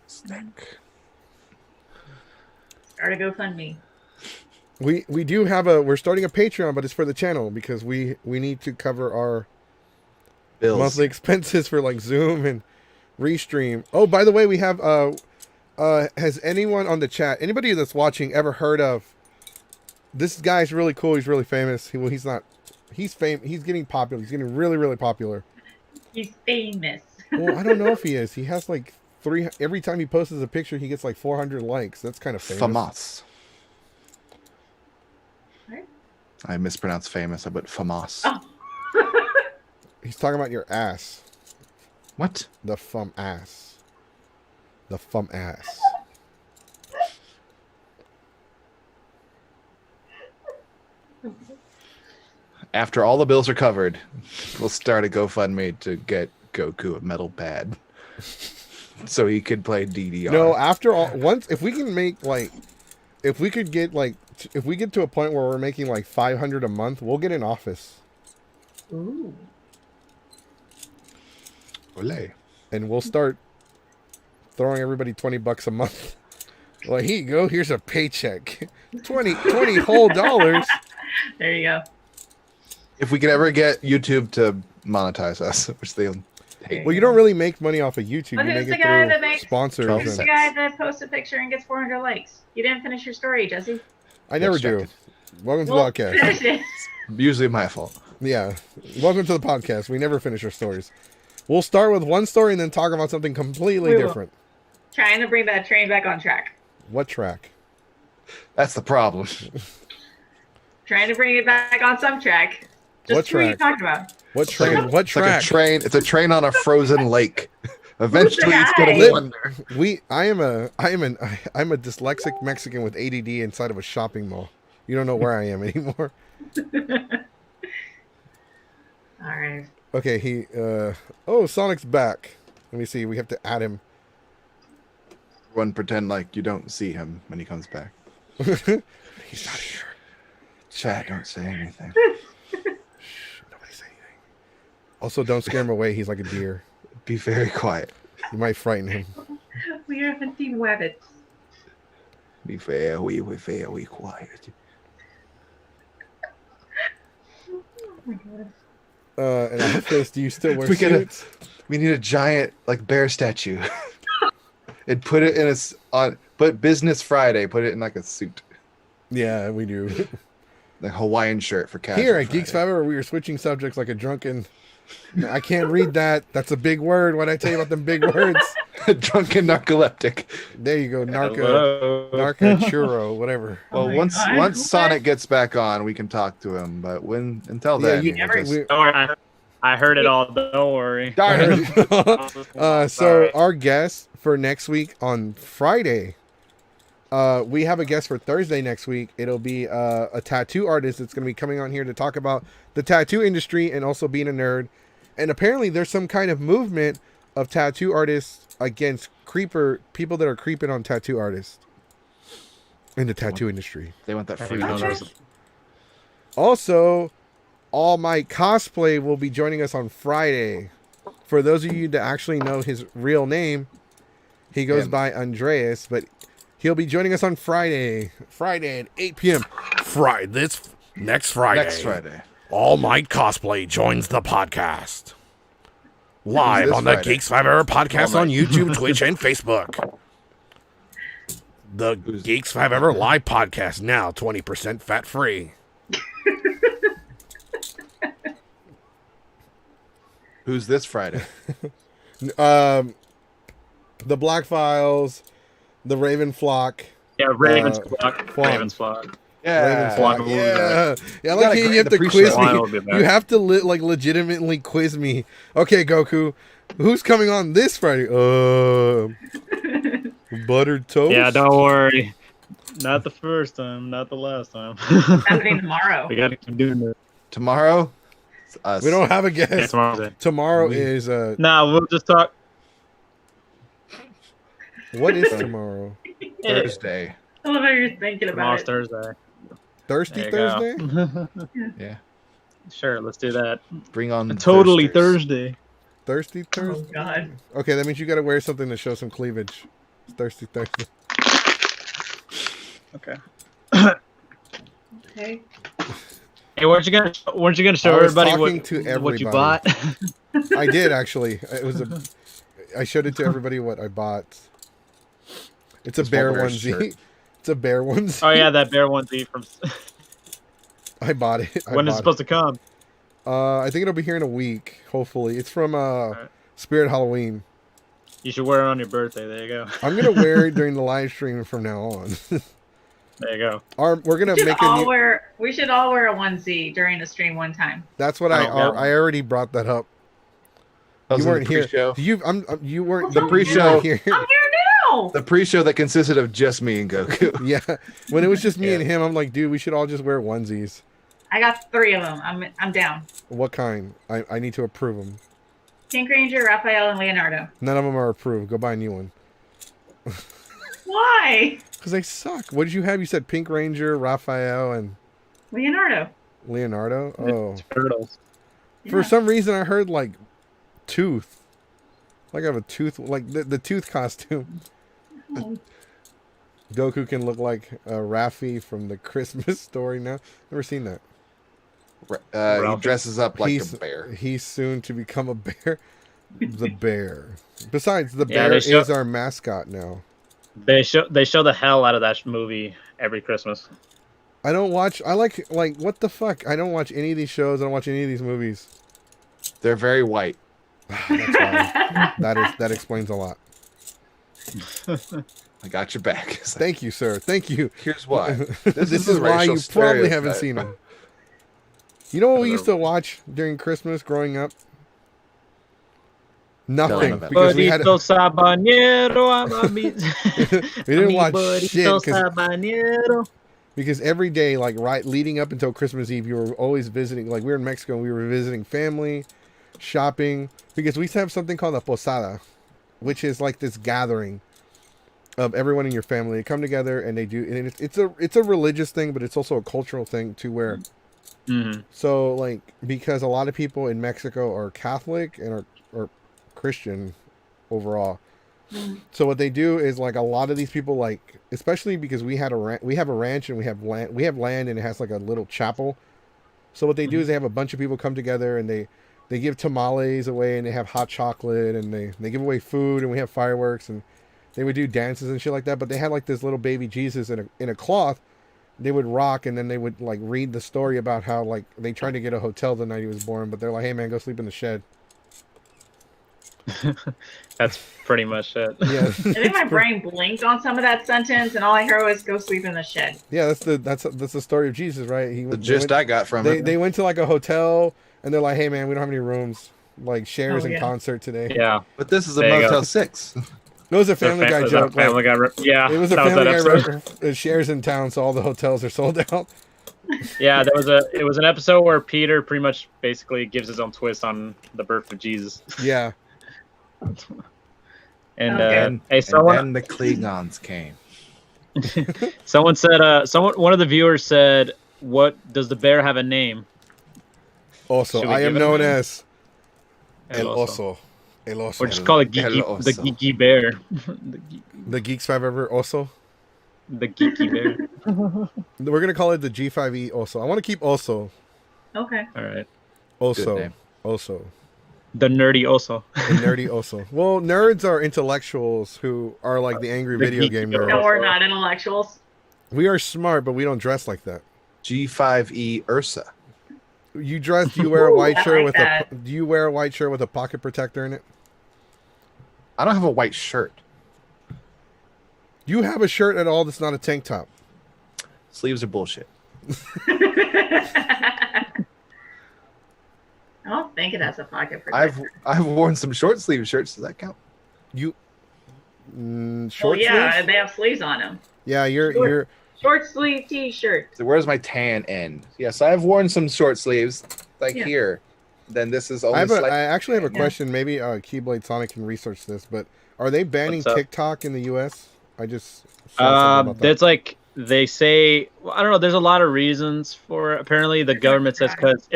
B: snack.
C: Start a GoFundMe.
A: We do have we're starting a Patreon, but it's for the channel because we need to cover our
B: Bills.
A: monthly expenses for like Zoom and Restream. Oh, by the way, we have has anyone on the chat, anybody that's watching, ever heard of this guy's really cool? He's really famous. He's not. He's getting popular. He's getting really, really popular.
C: He's famous.
A: Well, I don't know if he is. He has like every time he posts a picture, he gets like 400 likes. That's kind of famous.
B: FAMAS.
C: What?
B: I mispronounced famous. I put FAMAS.
C: Oh.
A: He's talking about your ass.
B: What?
A: The fum ass. The fum ass.
B: After all the bills are covered, we'll start a GoFundMe to get Goku a metal pad so he could play DDR.
A: No, after all, if we can make like, if we get to a point where we're making like 500 a month, we'll get an office.
C: Ooh.
B: Olé.
A: And we'll start throwing everybody $20 a month. Like, here you go. Here's a paycheck. 20 whole dollars.
C: There you go.
B: If we could ever get YouTube to monetize us, which they'll hate.
A: Well, you don't really make money off of YouTube.
C: But
A: You
C: who's
A: make
C: the
A: it
C: guy
A: through
C: that makes-
A: sponsors.
B: Charles
C: Who's
A: And,
C: the guy that posts a picture and gets 400 likes? You didn't finish your story, Jesse.
A: I never do.
B: Distracted.
A: Welcome to the
C: Well,
A: podcast.
C: finish it.
B: Usually my fault.
A: Yeah. Welcome to the podcast. We never finish our stories. We'll start with one story and then talk about something completely
C: We will.
A: different.
C: Trying to bring that train back on track.
A: What track?
B: That's the problem.
C: Trying to bring it back on some track. Just
A: What
C: who are you
A: track?
C: talking about?
A: What train? What
B: It's like
A: track?
B: a train. It's a train on a frozen lake. Eventually, it's gonna
C: guy?
B: wander.
A: I'm a dyslexic Mexican with ADD inside of a shopping mall. You don't know where I am anymore.
C: All right.
A: Okay, Sonic's back. Let me see. We have to add him.
B: Everyone pretend like you don't see him when he comes back.
A: He's not here.
B: Chat, don't say anything.
A: Shh, nobody say anything. Also, don't scare him away. He's like a deer.
B: Be very quiet.
A: You might frighten him.
C: We haven't seen rabbits.
B: Be very quiet.
C: Oh my god.
A: And after this, do you still wear
B: We get a-
A: suits?
B: We need a giant like bear statue. And put it in put Business Friday. Put it in like a suit,
A: Yeah, we do.
B: like Hawaiian shirt for casual.
A: Here at
B: Friday.
A: Geeks Fiber, we are switching subjects like a drunken. I can't read that. That's a big word. What I tell you about them big words?
B: Drunken narcoleptic.
A: There you go, narco
D: Hello.
A: churro, whatever.
B: Well,
C: Oh my
B: once
C: God.
B: once Sonic gets back on, we can talk to him. But until
A: Yeah,
B: then,
A: you
B: we'll
C: never-
B: just-
A: we-
D: Don't worry, I heard it all. Don't worry.
B: Darn it.
A: So
D: Sorry.
A: our guest for next week on Friday, we have a guest for Thursday next week. It'll be a tattoo artist that's going to be coming on here to talk about the tattoo industry and also being a nerd. And apparently there's some kind of movement of tattoo artists against people that are creeping on tattoo artists in the tattoo industry.
B: They want that free.
D: Everyone
C: Okay.
D: knows.
A: Also, All Might Cosplay will be joining us on Friday. For those of you that actually know his real name, he goes
B: Him.
A: by Andreas, but he'll be joining us on Friday at 8 p.m.
E: Next Friday.
B: Next Friday.
E: All Might Cosplay joins the podcast. Live
B: this
E: on the
B: Friday?
E: Geeks 5 Hour podcast
B: All
E: on
B: Might.
E: YouTube, Twitch, and Facebook. The Geeks 5 Hour live podcast now 20% fat free.
B: Who's this Friday?
A: The Black Files, the Raven Flock.
D: Yeah, Raven's
A: Uh,
D: flock.
A: Fawn.
D: Raven's flock.
A: Raven Flock.
D: Flock will be
A: Yeah, yeah.
B: gotta
A: Like you
B: grade
A: have
B: the
A: to
B: pre-show.
A: quiz
D: Fawn will be
A: me.
D: back.
A: You have to like legitimately quiz me. Okay, Goku, who's coming on this Friday? Buttered toast.
D: Yeah, don't worry. Not the first time, not the last time.
C: Happening tomorrow.
D: We gotta keep doing this.
B: Tomorrow? It's us.
A: We don't have a
D: Yeah,
A: guest.
D: tomorrow.
A: Tomorrow
B: We-
A: is
D: Nah, we'll just talk.
A: what is tomorrow?
B: Thursday.
C: I love how you're thinking about
D: Tomorrow's
C: it.
D: Thursday.
A: Thirsty
D: There you
A: Thursday?
D: go.
B: Yeah.
D: Sure, let's do that.
B: Bring on
D: Totally
B: Thirsters.
D: Thursday.
A: Thirsty
C: Oh
A: Thursday.
C: God.
A: Okay, that means you got to wear something to show some cleavage. It's Thirsty Thursday.
D: Okay.
C: Okay.
D: Hey, weren't you gonna show
A: I was
D: everybody
A: talking to
D: what you
A: everybody.
D: bought?
A: I did actually. I showed it to everybody what I bought. It's a
B: This
A: bear
B: won't wear a
A: onesie.
B: shirt.
A: It's a bear onesie.
D: Oh yeah, that bear onesie from.
A: I bought it.
D: When is it supposed to come?
A: I think it'll be here in a week. Hopefully, it's from
D: Alright.
A: Spirit Halloween.
D: You should wear it on your birthday. There you go.
A: I'm gonna wear it during the live stream from now on.
D: There you go.
A: We're gonna make a new.
C: We should all wear a onesie during a stream one time.
A: That's what
D: Oh,
A: I
D: yeah.
A: already brought that up.
B: That was
A: You
B: in
A: weren't
B: the
A: here.
B: pre-show.
A: You weren't
C: The
A: you
B: pre-show.
A: weren't here.
C: I'm here now.
B: The pre-show that consisted of just me and Goku.
A: Yeah, when it was just me
B: Yeah.
A: and him, I'm like, dude, we should all just wear onesies.
C: I got 3 of them. I'm down.
A: What kind? I need to approve them.
C: Pink Ranger, Raphael, and Leonardo.
A: None of them are approved. Go buy a new one.
C: Why?
A: Because they suck. What did you have? You said Pink Ranger, Raphael, and
C: Leonardo.
A: Leonardo. Oh,
D: Turtles.
A: for
C: Yeah.
A: some reason I heard like tooth. Like I have a tooth, like the tooth costume.
C: Oh,
A: Goku can look like Raffi from the Christmas story now. Never seen that.
B: He
D: Ralphie.
B: dresses up like
A: he's
B: a bear.
A: He's soon to become a bear. The bear. Besides, the
D: Yeah,
A: bear
D: they show-
A: is our mascot now.
D: They show the hell out of that movie every Christmas.
A: I don't watch. I like what the fuck. I don't watch any of these shows. I don't watch any of these movies.
B: They're very white.
A: That's why. That explains a lot.
B: I got your back. It's like,
A: Thank you, sir. Thank you.
B: here's why.
A: This
B: is
A: is
B: a
A: why
B: racial
A: you probably haven't
B: stereotype.
A: seen them. You know what we used to watch during Christmas growing up? Nothing,
B: about it.
A: because we had
D: Bonito sabanero,
A: we didn't watch shit
D: Bonito
A: 'cause-
D: sabanero.
A: because every day, like right leading up until Christmas Eve, you were always visiting. Like we were in Mexico, and we were visiting family, shopping, because we used to have something called a posada, which is like this gathering of everyone in your family. They come together and they do, and it's a religious thing, but it's also a cultural thing too. Where
D: Mm-hmm.
A: so like because a lot of people in Mexico are Catholic and are Christian overall. So what they do is like a lot of these people, like especially because we have a ranch and we have land and it has like a little chapel. So what they do is they have a bunch of people come together and they give tamales away and they have hot chocolate and they give away food and we have fireworks and they would do dances and shit like that. But they had like this little baby Jesus in a cloth. They would rock and then they would like read the story about how like they tried to get a hotel the night he was born, but they're like, hey man, go sleep in the shed.
D: That's pretty much it.
A: Yeah.
C: I think my brain blinked on some of that sentence, and all I heard was "go sleep in the shed."
A: Yeah, that's the story of Jesus, right?
B: The gist I got from it.
A: They went to like a hotel and they're like, "Hey man, we don't have any rooms. Like shares
C: Oh,
A: in
C: yeah.
A: concert today."
D: Yeah.
B: But this is a
D: There you go.
B: Motel 6.
A: It was a Family Guy joke. like,
D: Family Guy. Yeah.
A: it was a
D: that
A: Family
D: that
A: Guy
D: episode.
A: shares in town, so all the hotels are sold out.
D: Yeah, it was an episode where Peter pretty much basically gives his own twist on the birth of Jesus.
A: Yeah,
D: And
C: Okay.
D: hey,
B: And
D: someone
B: then the Klingons came.
D: someone said one of the viewers said, "What does the bear have a name?"
A: also
D: Should we
A: I am
D: give it a
A: known
D: name?
A: as El Oso. El Oso.
D: Or just call it
B: El
D: geeky,
B: Oso.
D: the geeky bear,
A: The Geeks 5 ever Oso.
D: the geeky bear.
A: We're gonna call it the G5E Oso. I want to keep Oso.
C: Okay.
D: All right,
B: Good
A: Oso.
B: name.
A: Oso.
D: the nerdy also.
A: The nerdy Oso. Well, nerds are intellectuals who are like the angry
D: The
A: video
D: geeky
A: game
D: girl.
C: No,
A: nerds.
C: we're not intellectuals.
A: We are smart, but we don't dress like that.
B: G5E Ursa.
A: You dress? Do you wear a white
C: I
A: shirt
C: like
A: with
C: that.
A: Do you wear a white shirt with a pocket protector in it?
B: I don't have a white shirt.
A: You have a shirt at all that's not a tank top.
B: Sleeves are bullshit.
C: I don't think it has a pocket protector.
B: I've worn some short sleeve shirts. Does that count?
A: You
C: Well,
A: short
C: yeah,
A: sleeves?
C: they have sleeves on them.
A: Yeah, you're
C: Short.
A: you're
C: Short sleeve T-shirt.
B: So where's my tan end? Yes, I've worn some short sleeves, like
C: Yeah.
B: here. Then this is only.
A: I actually have a
C: Yeah.
A: question. Maybe Keyblade Sonic can research this, but are they banning
D: What's up?
A: TikTok in the U.S.? I just saw something about that.
D: That's like they say. Well, I don't know. There's a lot of reasons for. Apparently, the government says because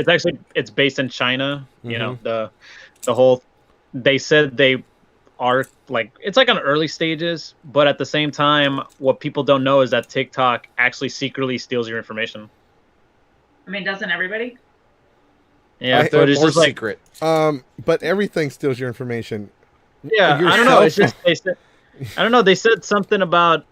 D: it's based in China. You know the whole. They said they are like it's like on early stages, but at the same time, what people don't know is that TikTok actually secretly steals your information.
C: I mean, doesn't everybody?
D: Yeah,
B: They're
D: but it's
B: more
D: just like
B: secret.
A: But everything steals your information.
D: yeah,
A: Your
D: I don't know. It's
A: cell
D: just they said. I don't know. They said something about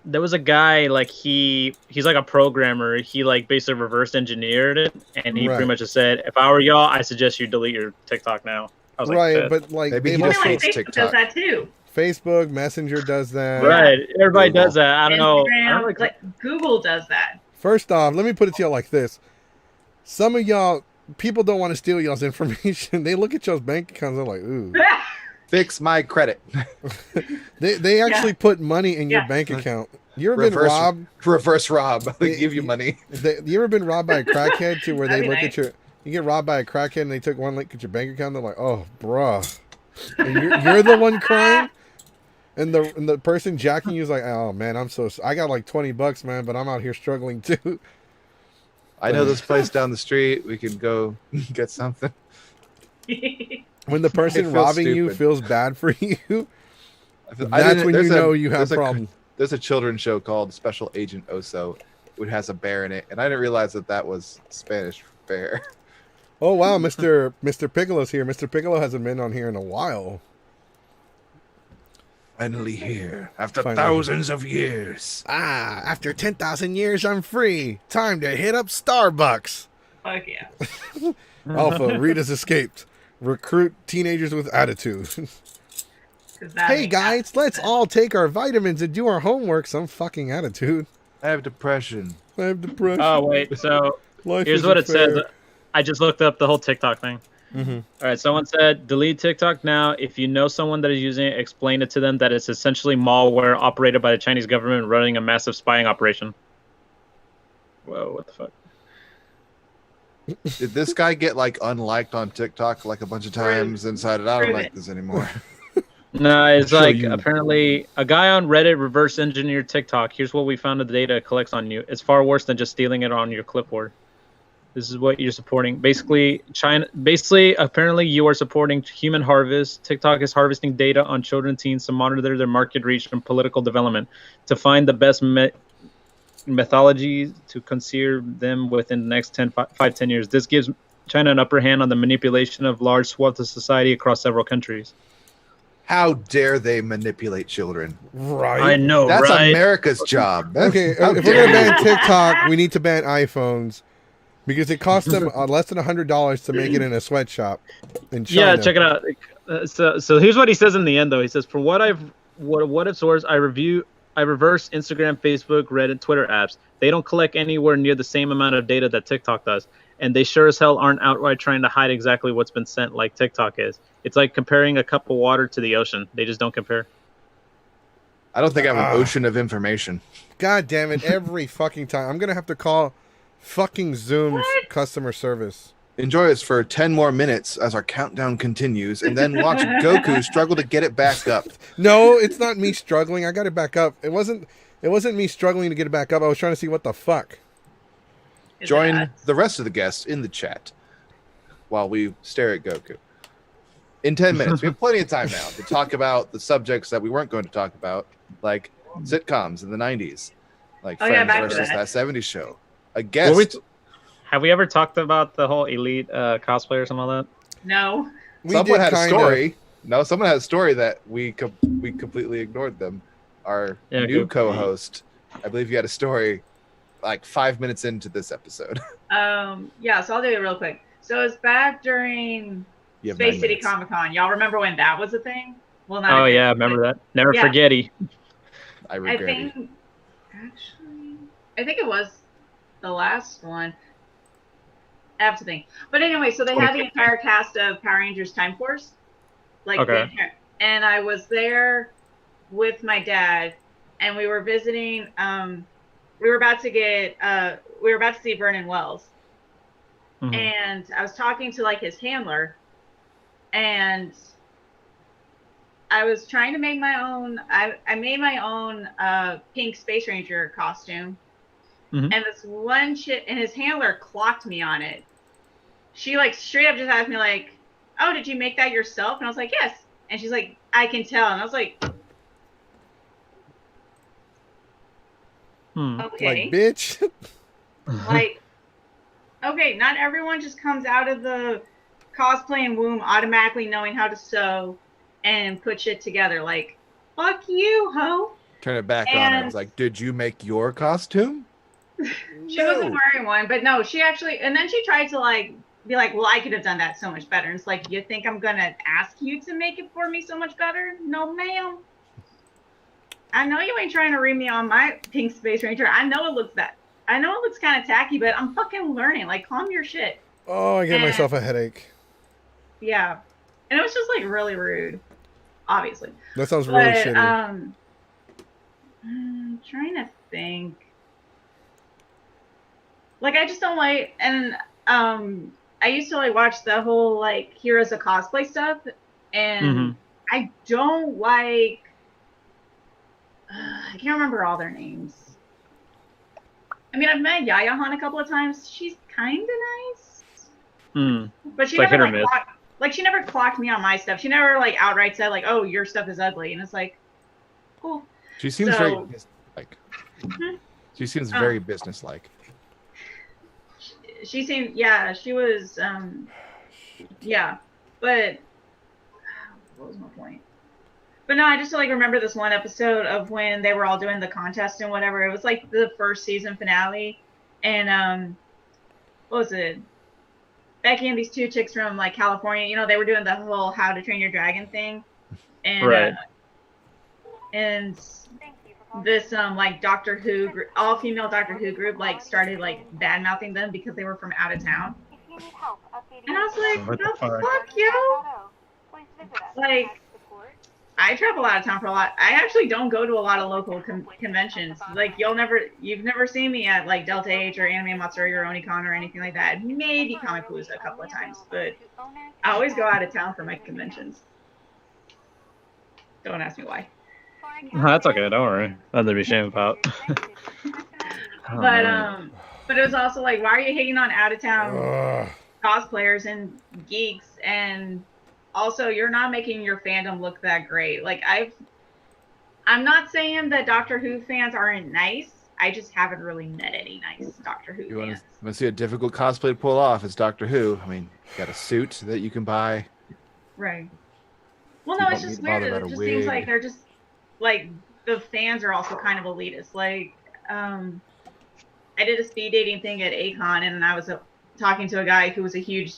D: there was a guy like he's like a programmer. He like basically reverse engineered it, and he
A: Right.
D: pretty much just said, "If I were y'all, I suggest you delete your TikTok now." I was like,
A: Right,
D: "Shit."
A: but like
B: Maybe
A: they
B: he
C: I
A: most
C: feel
B: just
C: like
B: hates
C: Facebook does
B: TikTok.
C: that too.
A: Facebook Messenger does that.
D: Right, everybody
B: Google.
D: does that. I don't know. I
C: Instagram,
D: don't
C: like Google does that.
A: First off, let me put it to y'all like this: some of y'all people don't want to steal y'all's information. They look at y'all's bank accounts. They're like, ooh.
B: Fix my credit.
A: They actually put money in your
C: Yeah.
A: bank account. You ever been
B: Reverse
A: robbed?
B: Reverse rob. They
A: Yeah,
B: give you money.
A: You ever been robbed by a crackhead too, where they
C: That'd be
A: look
C: nice.
A: at your? You get robbed by a crackhead and they took one look at your bank account. They're like, oh, bruh, and you're the one crying, and the person jacking you is like, oh man, I got like $20, man, but I'm out here struggling too.
B: I know this place down the street. We can go get something.
A: When the person
B: feel
A: robbing you
B: stupid.
A: feels bad for you,
B: I
A: that's
B: didn't-
A: when you
B: there's
A: know you have
B: there's
A: problems.
B: There's a children's show called Special Agent Oso, which has a bear in it, and I didn't realize that was Spanish for bear.
A: Oh wow, Mr. Piccolo's here. Mr. Piccolo hasn't been on here in a while.
B: Finally here, after
A: Finally.
B: thousands of years.
A: Ah, after 10,000 years, I'm free. Time to hit up Starbucks.
C: Fuck yeah.
A: Alpha, Rita's escaped. Recruit teenagers with attitude.
C: 'Cause that
A: Hey
C: ain't
A: guys, let's all take our vitamins and do our homework. Some fucking attitude.
B: I have depression.
A: I have depression.
D: Oh wait, so
A: Life
D: here's
A: isn't
D: what it says.
A: fair.
D: I just looked up the whole TikTok thing.
A: Mhm.
D: All right, someone said delete TikTok now. If you know someone that is using it, explain it to them that it's essentially malware operated by the Chinese government running a massive spying operation. Whoa, what the fuck?
B: Did this guy get like unliked on TikTok like a bunch of times and decided I don't
C: Prove
B: like
C: it.
B: this anymore?
D: No, it's
B: Show
D: like
B: you.
D: apparently a guy on Reddit reverse engineered TikTok. Here's what we found: the data it collects on you. It's far worse than just stealing it on your clipboard. This is what you're supporting. Basically, apparently, you are supporting human harvest. TikTok is harvesting data on children and teens to monitor their market reach and political development, to find the best methodology to conceal them within the next 10 years. This gives China an upper hand on the manipulation of large swaths of society across several countries.
B: How dare they manipulate children?
A: Right.
D: I know,
B: That's
D: right?
B: America's job. That's-
A: Okay,
B: how
A: if we're
B: dare
A: gonna
B: you.
A: ban TikTok, we need to ban iPhones because it costs them less than $100 to make it in a sweatshop in China.
D: Yeah, check it out. So here's what he says in the end, though. He says, "For what I've sourced, I reverse Instagram, Facebook, Reddit, Twitter apps. They don't collect anywhere near the same amount of data that TikTok does, and they sure as hell aren't outright trying to hide exactly what's been sent like TikTok is. It's like comparing a cup of water to the ocean. They just don't compare."
B: I don't think I have an ocean of information.
A: God damn it! Every fucking time, I'm gonna have to call fucking Zoom's customer service.
B: Enjoy us for 10 more minutes as our countdown continues, and then watch Goku struggle to get it back up.
A: No, it's not me struggling. I got it back up. It wasn't me struggling to get it back up. I was trying to see what the fuck.
C: Is
B: Join
C: it
B: the rest of the guests in the chat while we stare at Goku. In 10 minutes, we have plenty of time now to talk about the subjects that we weren't going to talk about, like sitcoms in the 90s, like
C: Oh, yeah,
B: Friends
C: back to
B: versus
C: that.
B: that 70s show. A guest.
D: Have we ever talked about the whole elite cosplayers and all that?
C: No.
B: Someone had a
A: kinda.
B: story. No, someone had a story that we completely ignored them. Our
D: Yeah,
B: new
D: go.
B: co-host, I believe you had a story like 5 minutes into this episode.
C: Yeah, so I'll do it real quick. So it's back during
B: You have
C: Space
B: 9
C: City
B: minutes.
C: Comic-Con. Y'all remember when that was a thing? Well, not
D: Oh
C: a thing,
D: yeah, remember
C: but
D: that? Never
C: yeah.
D: forgetty.
B: I
C: I
B: regret it.
C: think actually, I think it was the last one. I have to think. But anyway, so they had the entire cast of Power Rangers Time Force, like
D: Okay.
C: and I was there with my dad, and we were visiting. We were about to see Vernon Wells,
D: Mhm.
C: and I was talking to like his handler, and I was trying to make my own. I made my own pink Space Ranger costume,
D: Mhm.
C: and this one chick and his handler clocked me on it. She like straight up just asked me like, "Oh, did you make that yourself?" And I was like, "Yes." And she's like, "I can tell." And I was like,
D: Hmm.
A: Like,
C: "Okay."
A: bitch.
C: Like, okay, not everyone just comes out of the cosplaying womb automatically knowing how to sew and put shit together. Like, fuck you, ho.
B: Turn it back on her.
C: And
B: It's like, did you make your costume?
C: she wasn't wearing one, but no, she actually, and then she tried to like be like, well, I could have done that so much better. And it's like, you think I'm gonna ask you to make it for me so much better? No, ma'am. I know you ain't trying to read me on my pink Space Ranger. I know it looks kind of tacky, but I'm fucking learning. Like, calm your shit.
A: Oh, I gave
C: And
A: myself a headache.
C: yeah, and it was just like really rude, obviously.
A: That sounds really
C: But
A: shitty.
C: I'm trying to think. Like, I just don't like, and I used to like watch the whole like Heroes of Cosplay stuff, and
D: Mhm.
C: I don't like. I can't remember all their names. I mean, I've met Yaya Han a couple of times. She's kind of nice,
D: Hmm.
C: but she
D: It's like
C: never
D: hit or miss.
C: she never clocked me on my stuff. She never like outright said like, "Oh, your stuff is ugly," and it's like, cool.
B: She seems
C: So-
B: very businesslike.
C: Mhm.
B: She seems very businesslike.
C: She seemed, yeah, she was, yeah, but what was my point? But no, I just like remember this one episode of when they were all doing the contest and whatever. It was like the first season finale, and what was it? Becky and these two chicks from like California, you know, they were doing the whole How to Train Your Dragon thing, and
D: Right.
C: And this like Doctor Who all female Doctor Who group like started like bad mouthing them because they were from out of town. And I was like,
D: What the
C: the
D: fuck?
C: fuck, yo? Like, I travel out of town for a lot. I actually don't go to a lot of local conventions. Like, you've never seen me at like Delta H or Anime Matsuri or Onicon or anything like that. Maybe Comic Palooza a couple of times, but I always go out of town for my conventions. Don't ask me why.
D: No, that's okay. Don't worry. Nothing to be ashamed about. Oh,
C: But
D: man.
C: but it was also like, why are you hating on out of town
A: Ugh.
C: cosplayers and geeks? And also, you're not making your fandom look that great. Like, I'm not saying that Doctor Who fans aren't nice. I just haven't really met any nice Doctor Who
B: You want
C: fans.
B: to see a difficult cosplay to pull off? It's Doctor Who. I mean, you got a suit that you can buy.
C: Right. Well,
B: You
C: no,
B: don't
C: it's
B: need
C: just
B: to bother
C: weird.
B: about
C: It
B: a
C: just seems like
B: wig.
C: they're just like the fans are also kind of elitist. Like, I did a speed dating thing at Acon, and I was talking to a guy who was a huge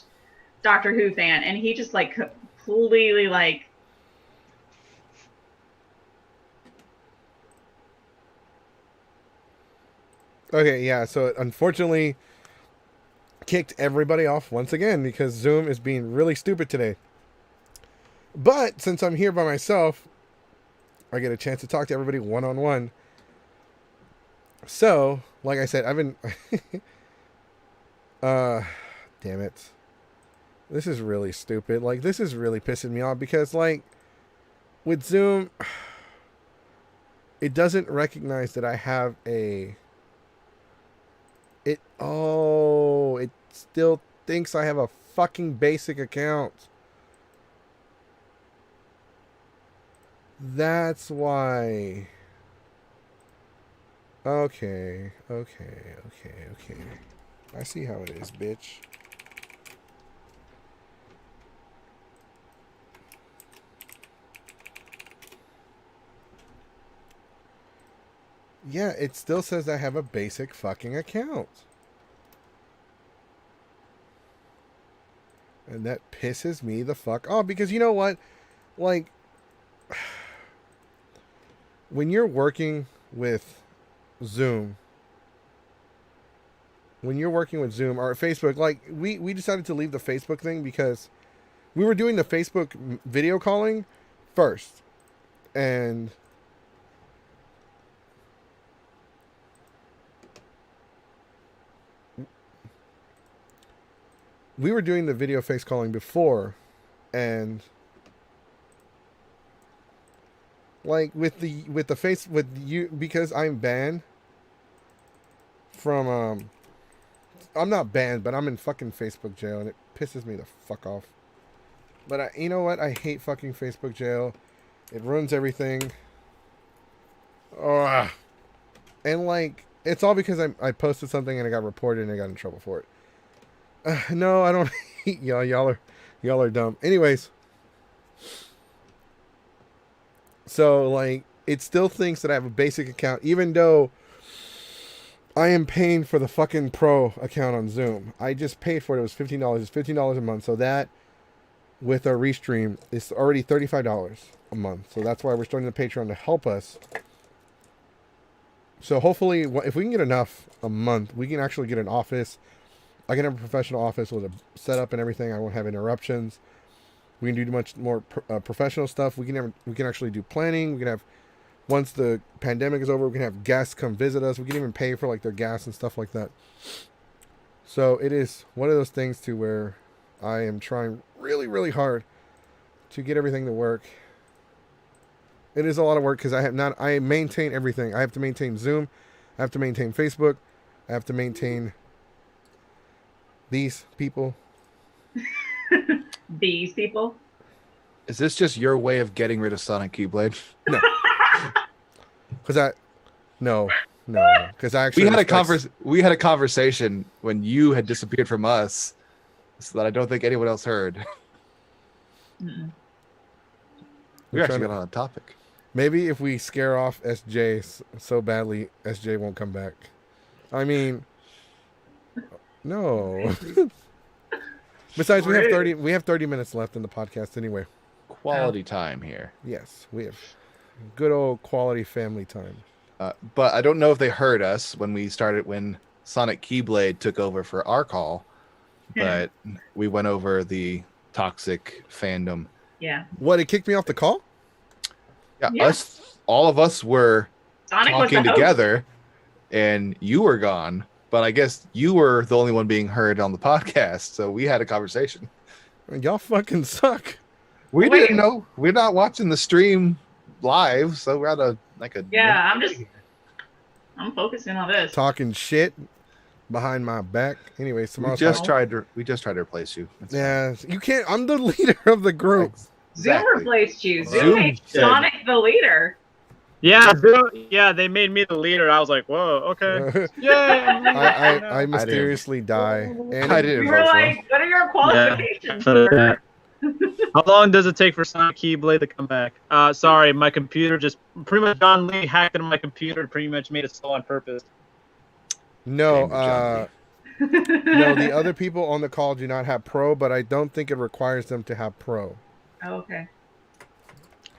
C: Doctor Who fan, and he just like completely like.
A: Okay, yeah, so it unfortunately kicked everybody off once again because Zoom is being really stupid today. But since I'm here by myself, I get a chance to talk to everybody one-on-one. So, like I said, I've been... damn it. This is really stupid. Like, this is really pissing me off because, like, with Zoom, it doesn't recognize that I have a... It still thinks I have a fucking basic account. That's why. Okay. I see how it is, bitch. Yeah, it still says I have a basic fucking account. And that pisses me the fuck off because you know what? Like, when you're working with Zoom, or Facebook, like, we decided to leave the Facebook thing because we were doing the Facebook video calling first. And we were doing the video face calling before, and like with you, because I'm banned from I'm not banned, but I'm in fucking Facebook jail, and it pisses me the fuck off. But you know what? I hate fucking Facebook jail. It ruins everything. Ugh. And like, it's all because I posted something and I got reported and I got in trouble for it. No, I don't hate y'all. Y'all are dumb. Anyways. So, like, it still thinks that I have a basic account, even though I am paying for the fucking pro account on Zoom. I just paid for it. It was $15. It's $15 a month. So that, with our restream, is already $35 a month. So that's why we're starting the Patreon to help us. So hopefully, if we can get enough a month, we can actually get an office. I can have a professional office with a setup and everything. I won't have interruptions. We can do much more professional stuff. We can actually do planning. We can have, once the pandemic is over, we can have guests come visit us. We can even pay for like their gas and stuff like that. So it is one of those things to where I am trying really, really hard to get everything to work. It is a lot of work because I maintain everything. I have to maintain Zoom. I have to maintain Facebook. I have to maintain these people.
C: These people.
B: Is this just your way of getting rid of Sonic Keyblade?
A: No. Because because I actually
B: we had a conversation when you had disappeared from us, so that I don't think anyone else heard.
C: Mm-mm.
B: We actually got on a topic.
A: Maybe if we scare off SJ so badly, SJ won't come back. I mean, no. Besides, we have 30 minutes left in the podcast anyway.
B: Quality time here.
A: Yes, we have good old quality family time.
B: But I don't know if they heard us when Sonic Keyblade took over for our call, but we went over the toxic fandom.
C: Yeah.
A: What, it kicked me off the call?
B: Yeah. All of us were
C: Sonic
B: talking together, and you were gone. But I guess you were the only one being heard on the podcast, so we had a conversation.
A: Y'all fucking suck.
B: We didn't know. We're not watching the stream live, so we're at a.
C: Yeah, I'm focusing on this.
A: Talking shit behind my back. Anyway,
B: we just tried to replace you. That's
A: fine. You can't. I'm the leader of the group.
C: Zoom replaced you. Zoom made Sonic the leader.
D: Yeah, they made me the leader. I was like, whoa, okay. Yeah.
A: I mysteriously die. And
B: I didn't
C: We were like, what are your qualifications? For
D: How long does it take for Sonic Keyblade to come back? Sorry, my computer just pretty much John Lee hacked into my computer and pretty much made it slow on purpose.
A: No, no, the other people on the call do not have pro, but I don't think it requires them to have pro.
C: Oh, okay.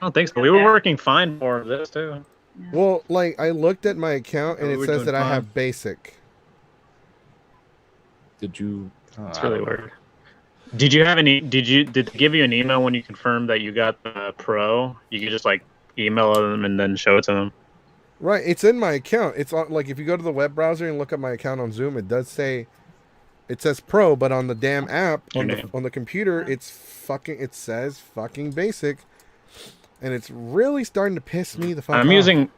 D: I don't think so. We were working fine for this too.
C: Yeah.
A: Well, like, I looked at my account and it says that I have basic.
B: Did you?
D: It's really weird. Did you have any? Did they give you an email when you confirmed that you got the pro? You could just like email them and then show it to them.
A: Right, it's in my account. It's on, like, if you go to the web browser and look at my account on Zoom, it does say, it says pro, but on the damn app on the computer, it says fucking basic, and it's really starting to piss me the fuck off.
D: I'm using.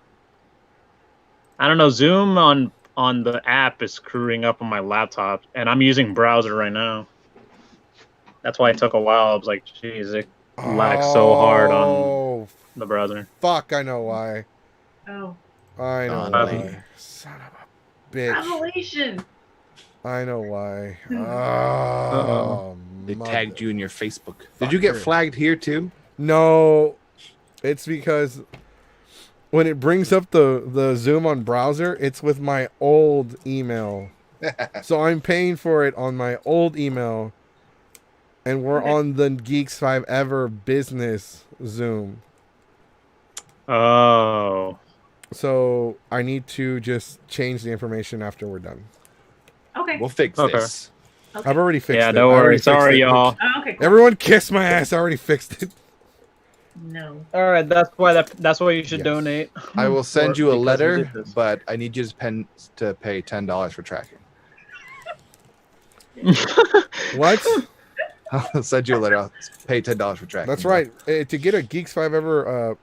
D: I don't know. Zoom on the app is screwing up on my laptop, and I'm using browser right now. That's why it took a while. I was like, jeez, it lags so hard on the browser.
A: Fuck, I know why.
C: Oh.
A: I know why. Son of a bitch.
C: Revelation.
A: I know why. Oh,
B: they tagged you in your Facebook. Did you get flagged here too?
A: No, it's because when it brings up the Zoom on browser, it's with my old email. So I'm paying for it on my old email, and we're on the Geeks 5 Ever business Zoom.
D: Oh.
A: So I need to just change the information after we're done.
C: Okay.
B: We'll fix
D: Okay.
B: this.
C: Okay.
A: I've already fixed it.
D: Yeah,
A: I
D: don't
A: already
D: worry.
A: fixed
D: Sorry,
A: it.
D: y'all.
C: Oh, okay. Cool.
A: Everyone kiss my ass. I already fixed it.
C: No.
D: All right, that's why you should
A: Yes.
D: donate.
B: I will send you a
D: Because we
B: letter,
D: did this.
B: but I need you to pay $10 for tracking.
A: What?
B: I'll send you a letter. I'll pay $10 for tracking.
A: That's right. To get a Geeks 5 Ever,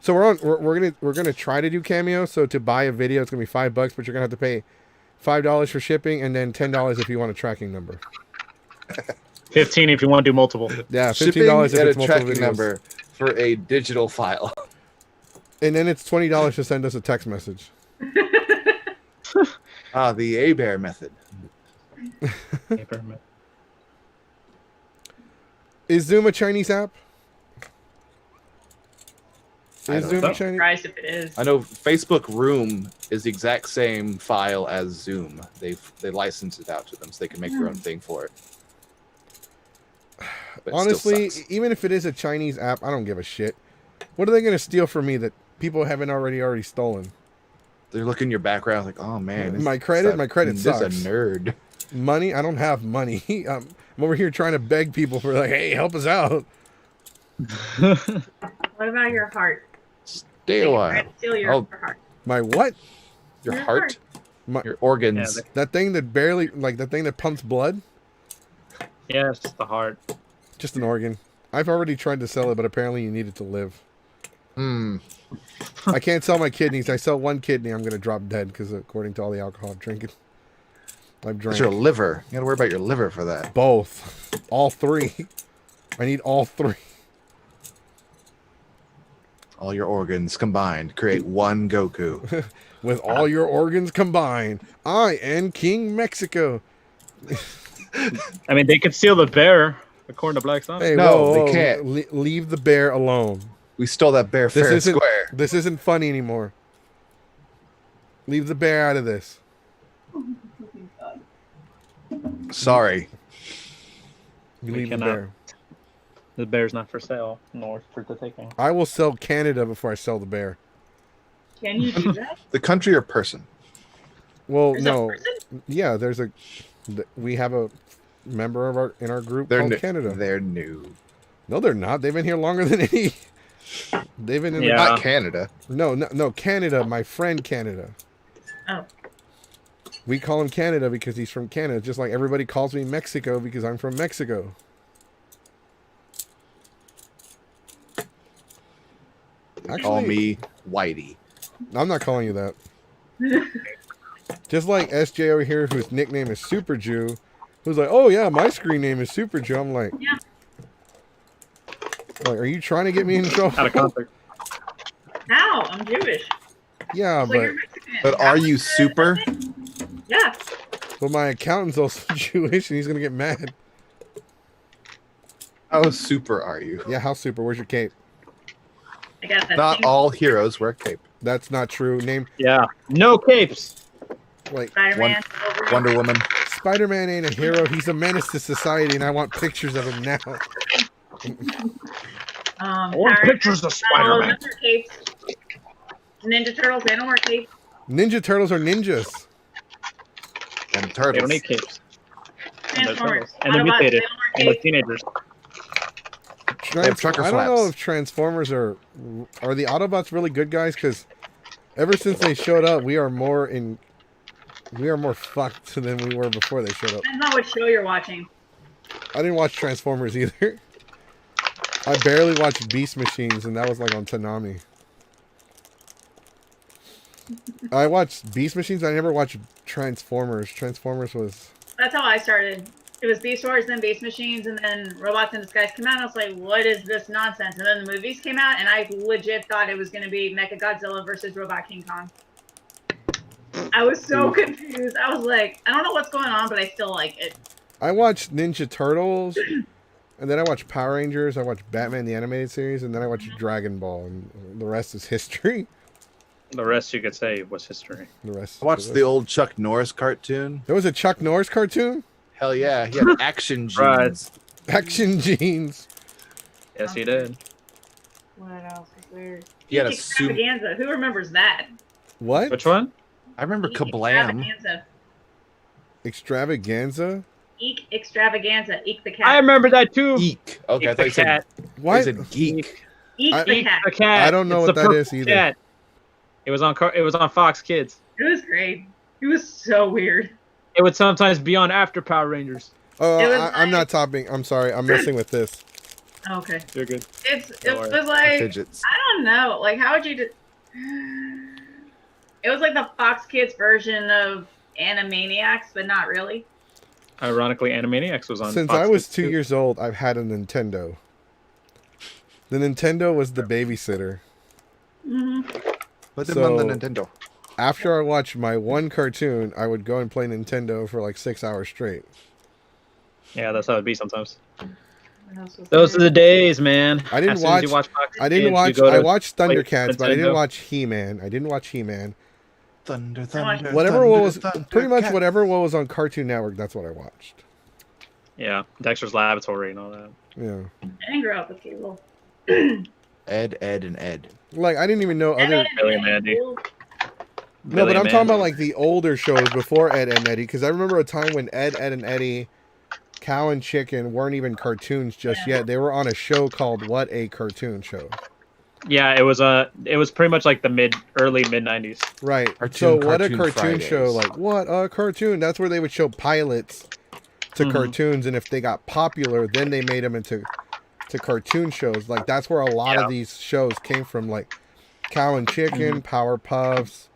A: so we're gonna try to do Cameo. So to buy a video, it's gonna be $5, but you're gonna have to pay $5 for shipping, and then $10 if you want a tracking number.
D: 15 if you want to do multiple.
A: Yeah,
B: Shipping
A: $15 if
B: and
A: it's
B: a
A: multiple
B: tracking
A: videos.
B: number for a digital file.
A: And then it's $20 to send us a text message.
B: The A-Bear method.
A: Is Zoom a Chinese app?
B: I
A: Is
B: don't
A: Zoom
D: know.
A: a Chinese?
C: Surprised if it is.
B: I know Facebook Room is the exact same file as Zoom. They license it out to them so they can make their own thing for it. But it still
A: Honestly,
B: sucks.
A: even if it is a Chinese app, I don't give a shit. What are they going to steal from me that people haven't already stolen?
B: They're looking in your background like, oh man,
A: My credit
B: this
A: sucks.
B: is a nerd.
A: Money? I don't have money. I'm over here trying to beg people for like, hey, help us out.
C: What about your heart?
B: Stay a while.
C: Trying to steal your
B: Oh.
C: heart.
A: My what?
B: Your
C: Your
B: heart,
A: My,
B: your organs.
D: Yeah,
A: that thing that barely, like that thing that pumps blood?
D: Yeah, it's just the heart.
A: Just an organ. I've already tried to sell it, but apparently you need it to live. I can't sell my kidneys. I sell one kidney, I'm going to drop dead because according to all the alcohol I'm drinking. I've drank
B: That's your liver. You gotta worry about your liver for that.
A: both. All three. I need all three.
B: All your organs combined create one Goku.
A: With all your organs combined, I am King Mexico.
D: I mean, they could steal the bear, according to Black Sonic.
A: Hey,
B: No,
A: whoa,
B: they
A: whoa,
B: can't.
A: leave the bear alone.
B: We stole that bear fair and square.
A: This isn't funny anymore. Leave the bear out of this.
B: Sorry.
A: You
D: We
A: leave the
D: cannot.
A: bear.
D: The bear's not for sale, nor for the taking.
A: I will sell Canada before I sell the bear.
C: Can you do that?
B: The country or person?
A: Well,
C: There's a
A: no.
C: person?
A: Yeah, we have a member of in our group
B: They're
A: called
B: new.
A: Canada.
B: They're new.
A: No, they're not. They've been here longer than any. They've been in
D: Yeah.
B: Not Canada.
A: No, Canada, my friend Canada.
C: Oh.
A: We call him Canada because he's from Canada, just like everybody calls me Mexico because I'm from Mexico. Actually,
B: Call me Whitey.
A: I'm not calling you that. Just like SJ over here, whose nickname is Super Jew, who's like, oh yeah, my screen name is Super Jew. I'm like,
C: Yeah.
A: like, are you trying to get me in trouble?
D: Out of context.
C: How? I'm Jewish.
A: Yeah,
C: So you're Mexican.
B: But are you super?
C: Yeah.
A: but my accountant's also Jewish, and he's gonna get mad.
B: How super are you?
A: Yeah, how super? Where's your cape?
C: I got that
B: Not
C: thing.
B: all heroes wear cape.
A: That's not true. Name
D: Yeah. No capes.
A: like
C: Spider-Man. Wolverine.
B: Wonder Woman.
A: Spider-Man ain't a hero. He's a menace to society, and I want pictures of him now.
D: want
C: Power
D: pictures of
C: Rangers,
D: Spider-Man.
C: those are capes. Ninja Turtles, they don't wear capes.
A: Ninja Turtles are ninjas.
B: And
D: They
B: turtles.
D: don't need capes. And they're
C: Transformers.
D: turtles. And they're
C: Autobots,
D: mutated.
C: they
D: And
C: don't
D: they're
C: wear capes.
D: teenagers.
B: have trucker
A: I don't know
B: flaps.
A: if Transformers are the Autobots really good guys? Because ever since they showed up, we are more fucked than we were before they showed up.
C: Depends on what show you're watching.
A: I didn't watch Transformers either. I barely watched Beast Machines, and that was like on Toonami. I watched Beast Machines. I never watched Transformers. Transformers was
C: That's how I started. It was Beast Wars, then Beast Machines, and then Robots in Disguise came out. And I was like, what is this nonsense? And then the movies came out, and I legit thought it was going to be Mechagodzilla versus Robot King Kong. I was so confused. I was like, I don't know what's going on, but I still like it.
A: I watched Ninja Turtles, and then I watched Power Rangers. I watched Batman the Animated Series, and then I watched Dragon Ball, and the rest is history.
D: The rest you could say was history.
A: The rest.
B: I watched the old Chuck Norris cartoon.
A: There was a Chuck Norris cartoon.
B: Hell yeah, he had action
D: Right.
B: jeans.
A: Action jeans.
D: Yes, he did.
C: What else is there?
B: He had a
C: Geek
B: suit.
C: Extravaganza. Who remembers that?
A: What?
D: Which one?
B: I remember
C: Geek
B: Kablam.
C: Extravaganza.
A: Extravaganza.
C: Eek Extravaganza. Eek the cat.
D: I remember that too.
B: Eek. Okay, I
D: Eek
B: thought
D: the
B: you said,
D: cat.
A: What?
B: I said geek.
C: Eek
A: I-
C: the
D: Eek
C: cat.
D: the cat.
A: I don't know
D: It's
A: what
D: the
A: that
D: purple
A: is either.
D: cat. It was on Fox Kids.
C: It was great. It was so weird.
D: It would sometimes be on after Power Rangers.
A: Oh,
C: It was
A: I'm not topping. I'm sorry. I'm messing with this.
C: Okay.
D: You're good.
C: It
D: Don't worry.
C: was like
B: Fidgets.
C: I don't know. Like how would you do? It was like the Fox Kids version of Animaniacs, but not really.
D: Ironically, Animaniacs was on.
A: Since
D: Fox
A: I was
D: Kids,
A: 2
D: too.
A: years old, I've had a Nintendo. The Nintendo was the babysitter.
C: Hmm.
B: Put them on the
A: So-
B: Nintendo.
A: After I watched my one cartoon, I would go and play Nintendo for like 6 hours straight.
D: Yeah, that's how it'd be sometimes.
C: What else was
D: Those are
C: there?
D: the days, man.
A: I didn't
D: As soon as you
A: watch-
D: Fox
A: I didn't
D: Kids,
A: watch.
D: you go
A: I
D: to
A: watched
D: play
A: Thundercats, but I didn't
D: Nintendo.
A: watch He-Man. I didn't watch He-Man.
B: Thunder,
C: watched-
B: thunder.
A: Whatever
B: thunder,
A: was
B: thunder,
A: pretty much
B: cat.
A: whatever what was on Cartoon Network. That's what I watched.
D: Yeah, Dexter's Laboratory and all that.
A: Yeah,
C: I didn't grow up with cable.
B: Ed, and Ed.
A: like I didn't even know other.
D: Billy and Mandy.
A: No,
D: Billy
A: but I'm
D: and
A: talking
D: Mandy.
A: about like the older shows before Ed, and Eddie, because I remember a time when Ed, and Eddie, Cow and Chicken weren't even cartoons just yet. They were on a show called What a Cartoon Show.
D: Yeah, it was pretty much like the early mid '90s.
A: Right.
B: Cartoon-
A: so what a
B: Cartoon
A: cartoon show,
B: Fridays.
A: like what a cartoon. That's where they would show pilots to
D: Mhm.
A: cartoons, and if they got popular, then they made them into cartoon shows. Like that's where a lot
D: Yeah.
A: of these shows came from, like Cow and Chicken, Powerpuffs,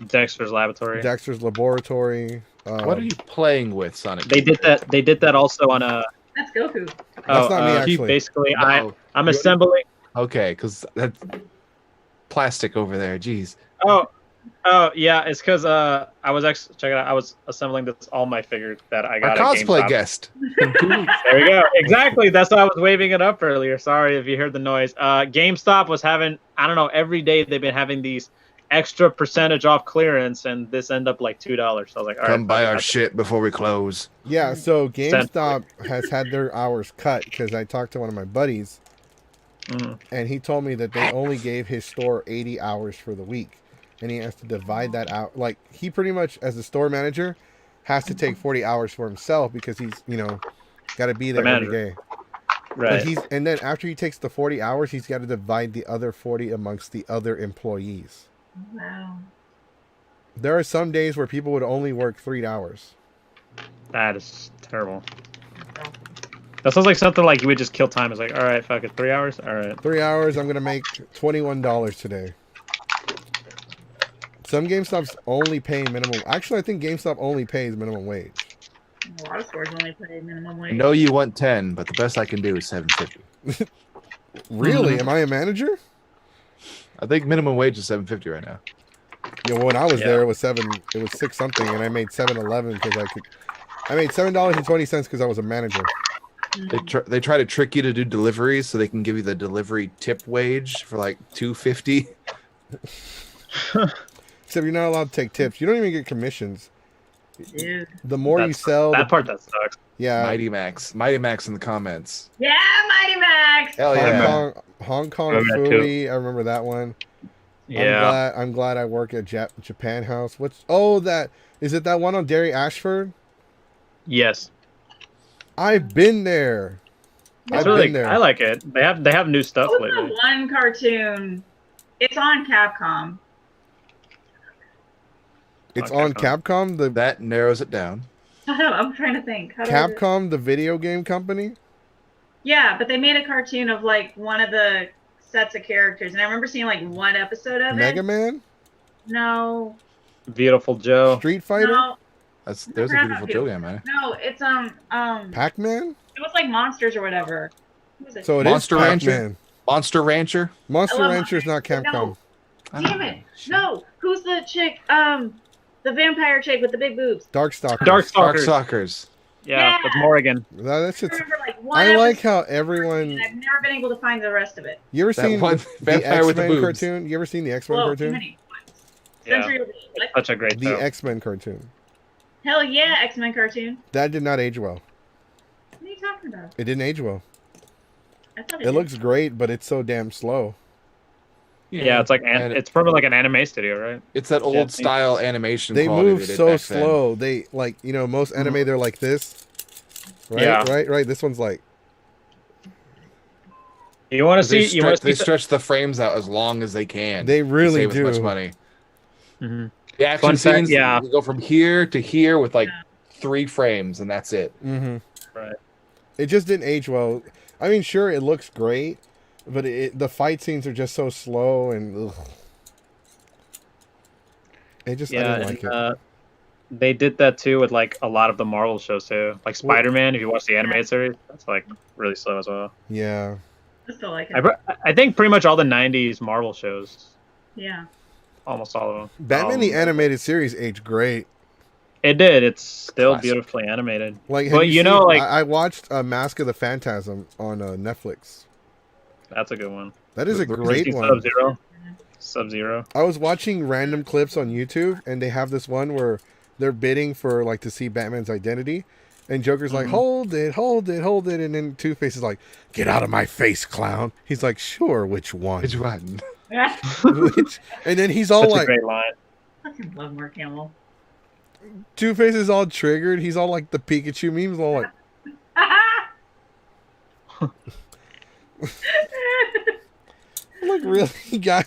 D: Dexter's Laboratory.
A: Dexter's Laboratory.
B: What are you playing with, Sonic?
D: They did that. They did that also on a.
C: That's Goku.
A: That's not me, actually.
D: Basically,
B: No.
D: I'm assembling.
B: Okay, because that's plastic over there. Jeez.
D: Oh yeah, it's because I was actually check it out. I was assembling this All Might figure that I
B: Our
D: got. at
B: cosplay
D: GameStop.
B: guest.
D: There we go. Exactly. That's why I was waving it up earlier. Sorry if you heard the noise. GameStop was having, I don't know, every day they've been having these extra percentage off clearance, and this ended up like $2. So I was like, all right,
B: Come buy
D: fuck it.
B: our shit before we close.
A: Yeah, so GameStop has had their hours cut because I talked to one of my buddies,
D: Mhm.
A: and he told me that they only gave his store 80 hours for the week, and he has to divide that out. Like he pretty much, as the store manager, has to take 40 hours for himself because he's got to be there every
D: manager.
A: day.
D: Right.
A: But and then after he takes the 40 hours, he's got to divide the other 40 amongst the other employees.
C: Wow.
A: There are some days where people would only work 3 hours.
D: That is terrible. That sounds like something like you would just kill time. It's like, all right, fuck it, 3 hours. All right.
A: 3 hours, I'm gonna make $21 today. Some GameStops only pay minimum. Actually, I think GameStop only pays minimum wage.
C: A lot of stores only pay minimum
B: I
C: wage.
B: know you want 10, but the best I can do is 750.
A: Really? Am I a manager?
B: I think minimum wage is 750 right now.
A: Yeah, well, when I was
D: Yeah.
A: there, it was 6 something, and I made 7.11 because I made $7.20 because I was a manager.
B: They try to trick you to do deliveries so they can give you the delivery tip wage for like $2.50.
A: Except you're not allowed to take tips. You don't even get commissions.
C: Dude.
A: The more you sell,
D: That part that sucks.
A: yeah.
B: Mighty Max in the comments.
C: Yeah, Mighty Max.
B: Hell yeah!
A: Hong Kong
D: Remember that
A: Fooey. I remember that one.
D: Yeah.
A: I'm glad I work at Japan House. That is it? That one on Derry Ashford?
D: Yes.
A: I've been there.
D: It's
A: I've
D: really,
A: been there.
D: I like it. They have new stuff
C: What was
D: lately.
C: the one cartoon? It's on Capcom.
A: It's
D: on
A: on Capcom. The
B: That narrows it down.
C: I'm trying to think. How do I do-
A: Capcom, the video game company.
C: Yeah, but they made a cartoon of like one of the sets of characters, and I remember seeing like one episode of
A: Mega
C: it.
A: Man,
C: No,
D: Beautiful Joe.
A: Street Fighter,
C: no,
B: There's a beautiful Joe game, man.
C: no. It's
A: Pac-Man.
C: it was like monsters or whatever. What was it?
A: So it
B: Monster
A: is
B: Rancher?
A: Pac-Man.
B: Monster Rancher.
A: Monster
C: I love
A: Rancher is not
C: Monster-
A: Capcom.
C: Damn it! No, who's the chick? The vampire chick with the big boobs.
A: Darkstalkers.
D: Darkstalkers.
B: Darkstalkers.
D: Yeah, with Morrigan.
A: That's
C: I
A: just.
C: remember like one.
A: I like
C: episode,
A: how everyone.
C: and I've never been able to find the rest of it.
A: You ever
B: That
A: seen
B: one
A: the
B: vampire with the
A: X-Men
B: boobs.
A: cartoon? You ever seen the X-Men
C: Whoa, too
A: cartoon?
C: many.
D: Yeah.
C: Century of the
D: It's such a great
A: The
D: show.
A: X-Men cartoon.
C: Hell yeah, X-Men cartoon.
A: That did not age well.
C: What are you talking about?
A: It didn't age well.
C: I thought
A: It
C: did.
A: looks great, but it's so damn slow.
D: Yeah, it's like
B: And
D: it's from like an anime studio, right?
B: it's that old
D: Japanese.
B: style animation.
A: They
B: quality
A: move
B: they did
A: so
B: back then.
A: slow. They like, you know, most anime they're like this. Right?
D: Yeah.
A: Right. This one's like
D: You want to
B: They
D: see? You want
B: stretch,
D: to
B: they
D: see?
B: stretch the frames out as long as they can.
A: they really
B: to save
A: do.
B: as much money.
D: Mm-hmm.
B: The action
D: Fun fact,
B: scenes,
D: yeah.
B: you go from here to here with like 3 frames, and that's it.
A: Mm-hmm.
D: Right.
A: It just didn't age well. I mean, sure, it looks great, but the fight scenes are just so slow and ugh. I didn't like it.
D: They did that too with like a lot of the Marvel shows too, like Spider-Man. If you watch the animated series, that's like really slow as well.
A: Yeah.
C: I still like it.
D: I think pretty much all the '90s Marvel shows,
C: Yeah.
D: almost all of them.
A: Batman the animated series aged great.
D: It did. It's still
B: Classic.
D: beautifully animated.
A: Like, have
D: But you know,
A: seen-
D: like
A: I watched Mask of the Phantasm on Netflix.
D: that's a good one.
A: That is a great one.
D: Sub-Zero. Sub-Zero.
A: I was watching random clips on YouTube, and they have this one where they're bidding for like to see Batman's identity, and Joker's like, hold it, and then Two-Face is like, get out of my face, clown. He's like, sure, which one?
B: Which one?
A: Which? And then he's all
D: Such a
A: like,
D: great line.
C: I fucking love Mark Hamill.
A: Two-Face is all triggered. He's all like the Pikachu memes, all like, I'm like, really, guy?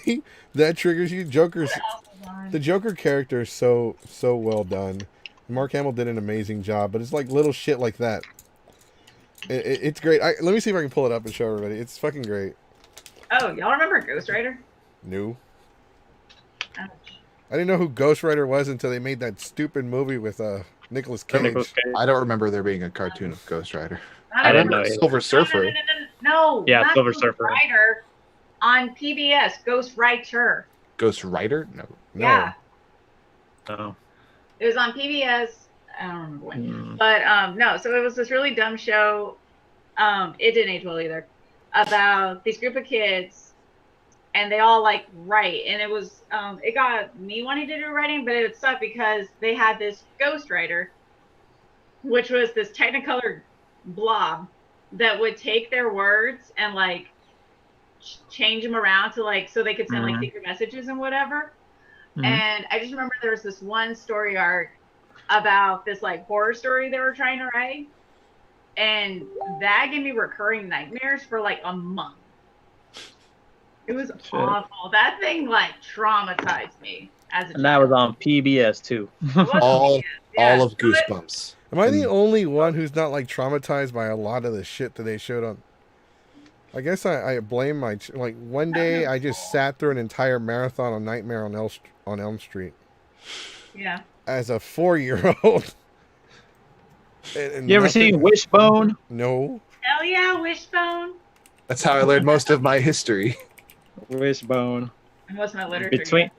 A: That triggers you? The Joker character is so well done. Mark Hamill did an amazing job, but it's like little shit like that. It's great. Let me see if I can pull it up and show everybody. It's fucking great.
C: Oh, y'all remember Ghost Rider?
A: New.
C: Ouch.
A: I didn't know who Ghost Rider was until they made that stupid movie with Nicolas Cage.
D: Nicolas Cage.
B: I don't remember there being a cartoon of Ghost Rider.
C: Not
B: I
C: even-
B: remember
D: know.
B: Silver Surfer.
C: No,
D: Yeah,
C: not
D: Silver
C: Ghost
D: Surfer.
C: Rider on PBS. Ghost Rider.
B: Ghost Rider? No.
A: No.
C: Yeah,
D: Oh.
C: it was on PBS. I don't remember when,
D: Mm.
C: but no. So it was this really dumb show. It didn't age well either. About this group of kids, and they all like write, and it was it got me wanting to do writing, but it sucked because they had this Ghost Rider, which was this Technicolor blob that would take their words and like change them around to like so they could send like
D: Mhm.
C: secret messages and whatever.
D: Mhm.
C: And I just remember there was this one story arc about this like horror story they were trying to write, and that gave me recurring nightmares for like a month. It was awful. That thing like traumatized me as a
D: And that was on PBS too.
B: All of
C: So it-
B: Goosebumps.
A: Am I the only one who's not like traumatized by a lot of the shit that they showed on? I guess I blame my like one day I just sat through an entire marathon of Nightmare on Elm Street
C: Yeah.
A: as a 4-year-old.
D: You ever seen Wishbone?
A: No.
C: Hell yeah, Wishbone.
B: That's how I learned most of my history.
D: Wishbone.
C: And what's my literature?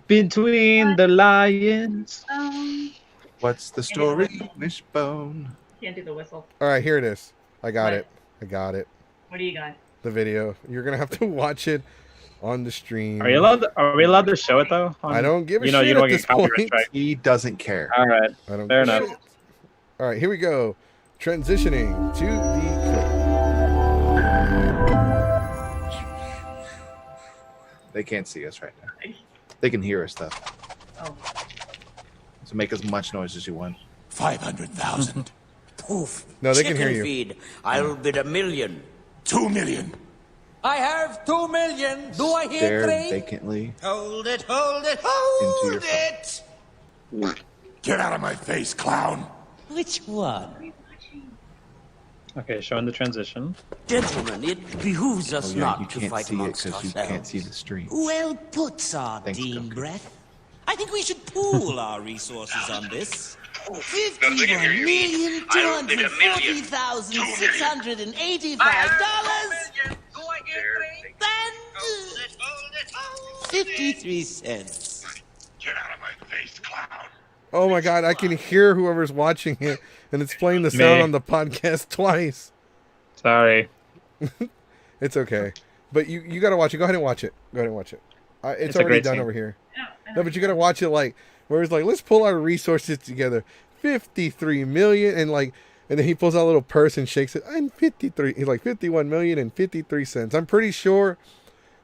D: Between the lions.
B: What's the story? Wishbone.
C: Can't do the whistle.
A: All right, here it is. I got
C: What?
A: it. I got it.
C: What do you got?
A: The video. You're gonna have to watch it on the stream.
D: Are we allowed to show it though?
A: I don't give a
D: You know,
A: shit
D: you don't
A: at
D: get
A: this
D: copyright
A: point.
D: strike.
B: He doesn't care.
D: All right.
A: I don't
D: Fair
A: give a
D: enough.
A: shit. All right, here we go. Transitioning to the
B: They can't see us right now. They can hear us though.
C: Oh.
B: So make as much noise as you want.
F: 500,000.
G: Poof.
A: No, they can
G: Chicken
A: hear you.
G: Feed. I'll bid $1 million.
F: 2 million.
G: I have 2 million. Do I hear
B: Stare
G: three?
B: vacantly.
G: Hold it, hold it,
B: Into
G: hold
B: your
G: it.
F: Get out of my face, clown.
G: Which one?
D: Okay, showing the transition.
G: Gentlemen, it behooves
B: Oh
G: us
B: yeah,
G: not
B: you
G: to
B: can't
G: fight
B: see it
G: amongst
B: because you
G: ourselves.
B: can't see the stream.
G: Well put,
B: Thanks,
G: Sardine
B: Goku.
G: Breath. I think we should pool our resources on this.
H: Nothing can hear you. I'll bid $1 million.
G: $51,285.
H: Do I hear three?
G: Then 53 cents.
F: Get out of my face, clown.
A: Oh my god, I can hear whoever's watching it, and it's playing the sound
D: Me.
A: on the podcast twice.
D: Sorry.
A: It's okay. But you gotta watch it. Go ahead and watch it. Go ahead and watch it. It's
D: a
A: already
D: great
A: done
D: scene.
A: over here.
C: Yeah,
A: No, but you gotta watch it like where it's like, let's pull our resources together. 53 million and then he pulls out a little purse and shakes it. I'm 53. He's like 51 million and 53 cents. I'm pretty sure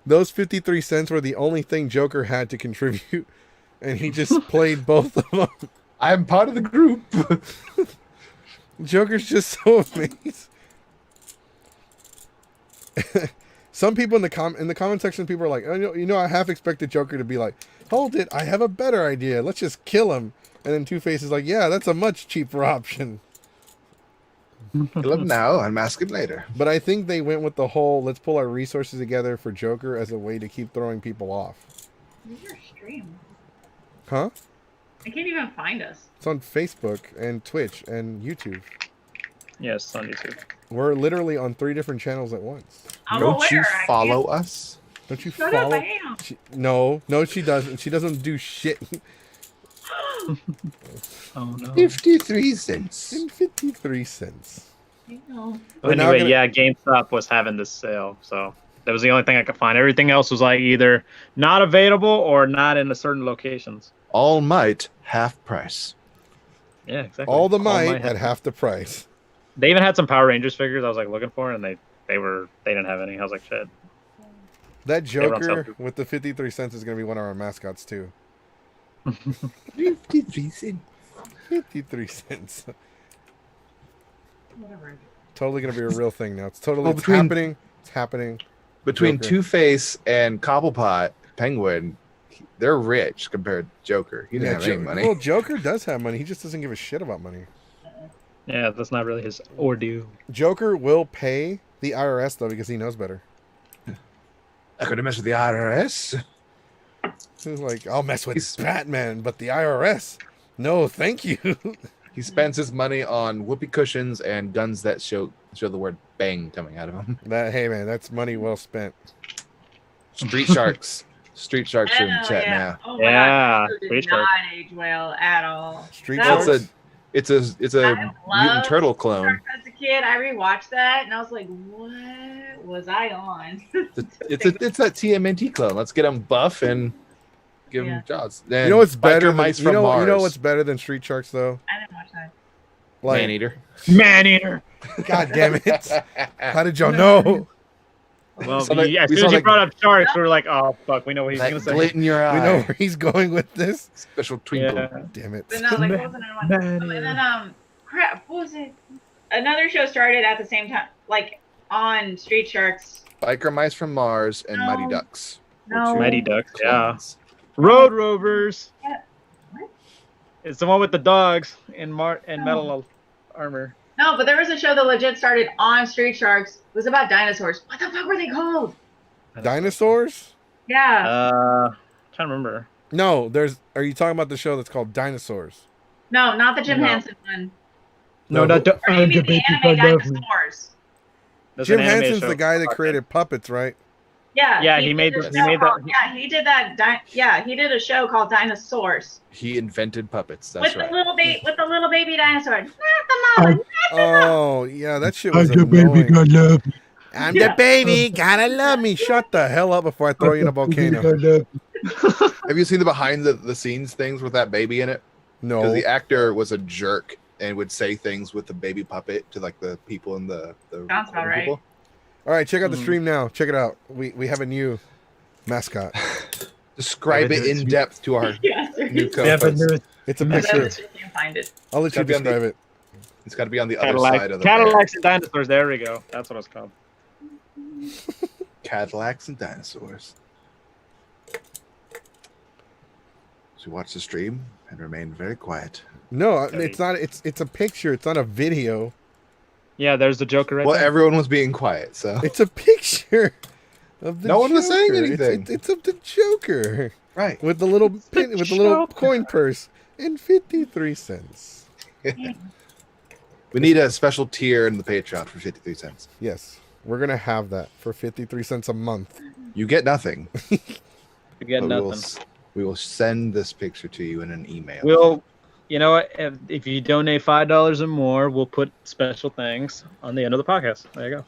A: those 53 cents were the only thing Joker had to contribute, and he just played both of them.
B: I'm part of the group.
A: Joker's just so amazing. Some people in the comment section, people are like, oh, I half expected Joker to be like, hold it, I have a better idea. Let's just kill him. And then Two-Face is like, yeah, that's a much cheaper option.
B: Kill him now, unmask him later.
A: But I think they went with the whole, let's pull our resources together for Joker as a way to keep throwing people off.
C: Where's your stream?
A: Huh?
C: I can't even find us.
A: It's on Facebook and Twitch and YouTube.
D: Yes, on YouTube.
A: We're literally on 3 different channels at once.
C: I'm
B: Don't
C: aware.
B: you
C: I
B: follow
C: can't-
B: us?
A: Don't you
C: Shut up,
A: follow?
C: I am.
A: No, she doesn't. She doesn't do shit.
D: Oh no.
B: 53 cents.
A: In 53 cents.
C: No.
A: We're now
D: Anyway,
A: gonna-
D: yeah, GameStop was having this sale, so that was the only thing I could find. Everything else was like either not available or not in a certain locations.
B: All might, half price.
D: Yeah, exactly.
A: All the might
D: had-
A: at half the price.
D: They even had some Power Rangers figures I was like looking for, and they didn't have any. I was like, shit.
A: That
D: were on
A: Joker
D: sale.
A: with the 53 cents is going to be one of our mascots too.
B: 53 cents.
A: 53 cents.
C: Whatever.
A: Totally going to be a real thing now. It's totally
B: Well,
A: it's
B: between-
A: happening. It's happening.
B: Between
A: Joker.
B: Two-Face and Cobblepot, Penguin, they're rich compared to Joker. He didn't have any money.
A: Well, Joker does have money. He just doesn't give a shit about money.
D: Yeah, that's not really his ordeal.
A: Joker will pay the IRS though because he knows better.
B: I could have messed with the IRS.
A: He's like, I'll mess with
B: He's-
A: Batman, but the IRS, no, thank you.
B: He spends his money on whoopee cushions and guns that show the word bang coming out of them.
A: Hey man, that's money well spent.
B: Street Sharks. Street Sharks are in the
C: Oh,
B: chat
C: yeah.
B: now.
C: Oh my
D: Yeah,
C: God, Joker
D: Street
C: did
D: Shark.
C: not age well at all.
A: Street
C: That
A: Sharks?
B: It's a
C: I
B: mutant
C: love
B: turtle clone.
C: As a kid, I rewatched that and I was like, "What was I on?"
B: It's that TMNT clone. Let's get him buff and give
C: Yeah.
B: him jaws.
A: You know what's better? Than,
B: Mice
A: you
B: from
A: know
B: Mars.
A: what's better than Street Sharks though?
C: I didn't watch that.
A: Like,
B: Man-Eater.
D: Man-eater.
A: God damn it! How did y'all know?
D: Well,
B: saw that-
D: as
B: we
D: soon
B: saw
D: as you
B: that-
D: brought up sharks, we were like, oh fuck, we know what he's
B: That
D: gonna say.
B: glit in your eye.
A: We know where he's going with this.
B: Special twinkle.
D: Yeah.
A: Damn it!
C: But no, like, what wasn't I watching? And then crap, what was it? Another show started at the same time, like on Street Sharks.
B: Biker Mice from Mars and
C: No.
B: Mighty Ducks. were
C: No.
B: two
D: Mighty Ducks, yeah.
B: clones.
D: Road Rovers.
C: Yeah. What?
D: It's the one with the dogs in metal armor.
C: No, but there was a show that legit started on Street Sharks. It was about dinosaurs. What the fuck were they called?
A: Dinosaurs?
C: Yeah.
D: Trying to remember.
A: No, are you talking about the show that's called Dinosaurs?
C: No, not the Jim
D: No.
C: Henson one.
D: No, not
C: Or maybe the anime dinosaurs.
D: That's
A: Jim
D: an anime
A: Henson's
D: show.
A: the guy that created puppets, right?
C: Yeah.
D: Yeah, he made
C: did
D: the-
C: a
D: he
C: show
D: made that-
C: called- Yeah, he did that. He did a show called Dinosaurs
B: He invented puppets. That's
C: with
B: right.
C: the little baby dinosaur. Not the mama.
A: Oh, yeah, that shit was annoying.
E: love me.
A: I'm
C: Yeah.
A: the baby, gotta love me. Shut the hell up before I throw you in a volcano.
B: Have you seen the behind the scenes things with that baby in it? Because
A: No.
B: the actor was a jerk and would say things with the baby puppet to like the people in the
C: Sounds about
B: recording
C: right.
B: people.
A: All right, check out the stream now. Check it out. We have a new mascot.
B: Describe it in depth to our
C: Yeah,
B: new
C: seriously.
B: co-host.
A: It's a
C: That's
A: picture.
C: if you can find it.
A: I'll let you
B: Gotta be on the-
A: describe it.
B: It's got to be on the other side of the
D: Cadillacs and dinosaurs. There we go. That's what it's called.
B: Cadillacs and dinosaurs. So watch the stream and remain very quiet.
A: No, it's not. It's a picture. It's not a video.
D: Yeah, there's the Joker right
B: Well,
D: there.
B: everyone was being quiet, so
A: It's a picture of the
B: No one was saying
A: Joker.
B: anything.
A: It's of the Joker
B: right.
A: with the little pin, with the little
D: Joker.
A: coin purse and 53 cents.
B: We need a special tier in the Patreon for 53 cents.
A: Yes, we're gonna have that for 53 cents a month.
B: You get nothing.
D: You get
B: but
D: nothing.
B: we will send this picture to you in an email.
D: We'll, you know what? If you donate $5 or more, we'll put special things on the end of the podcast. There you go.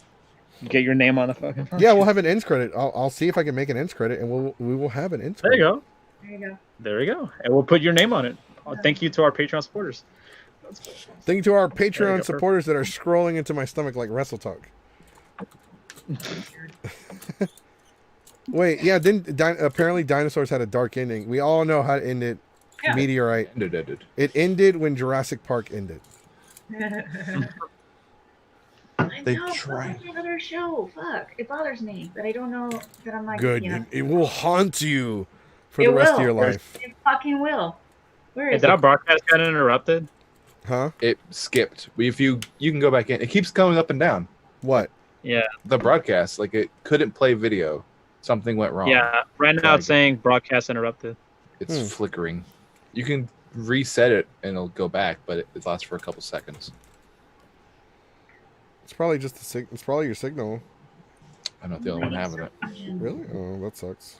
D: Get your name on the fucking.
A: Yeah, we'll have an ends credit. I'll see if I can make an ends credit, and we will have an ends
D: There
A: credit.
D: you go.
C: There you go.
D: There we go. And we'll put your name on it. Oh, thank you to our Patreon supporters.
A: Thank you to our
D: There you
A: Patreon
D: go,
A: supporters that are scrolling into my stomach like Wrestle Talk. Wait, yeah, apparently dinosaurs had a dark ending. We all know how to end it.
C: Yeah.
A: Meteorite. It ended when Jurassic Park ended.
B: They
C: know,
B: try.
C: but another show. Fuck, it bothers me that I don't know that I'm like.
A: Good.
C: You know,
A: It will haunt you for
C: It
A: the rest of
C: will.
A: your life.
C: it fucking will. Where
D: Hey,
C: is
D: did our
C: it?
D: broadcast get interrupted?
A: Huh?
B: It skipped. If you can go back in. It keeps going up and down.
A: What?
D: Yeah.
B: The broadcast, like it couldn't play video. Something went wrong.
D: Yeah. Right now
B: Try
D: it's saying broadcast interrupted.
B: It's flickering. You can reset it and it'll go back, but it lasts for a couple seconds.
A: It's probably just it's probably your signal.
B: I'm not the only one having it.
A: Really? Oh, that sucks.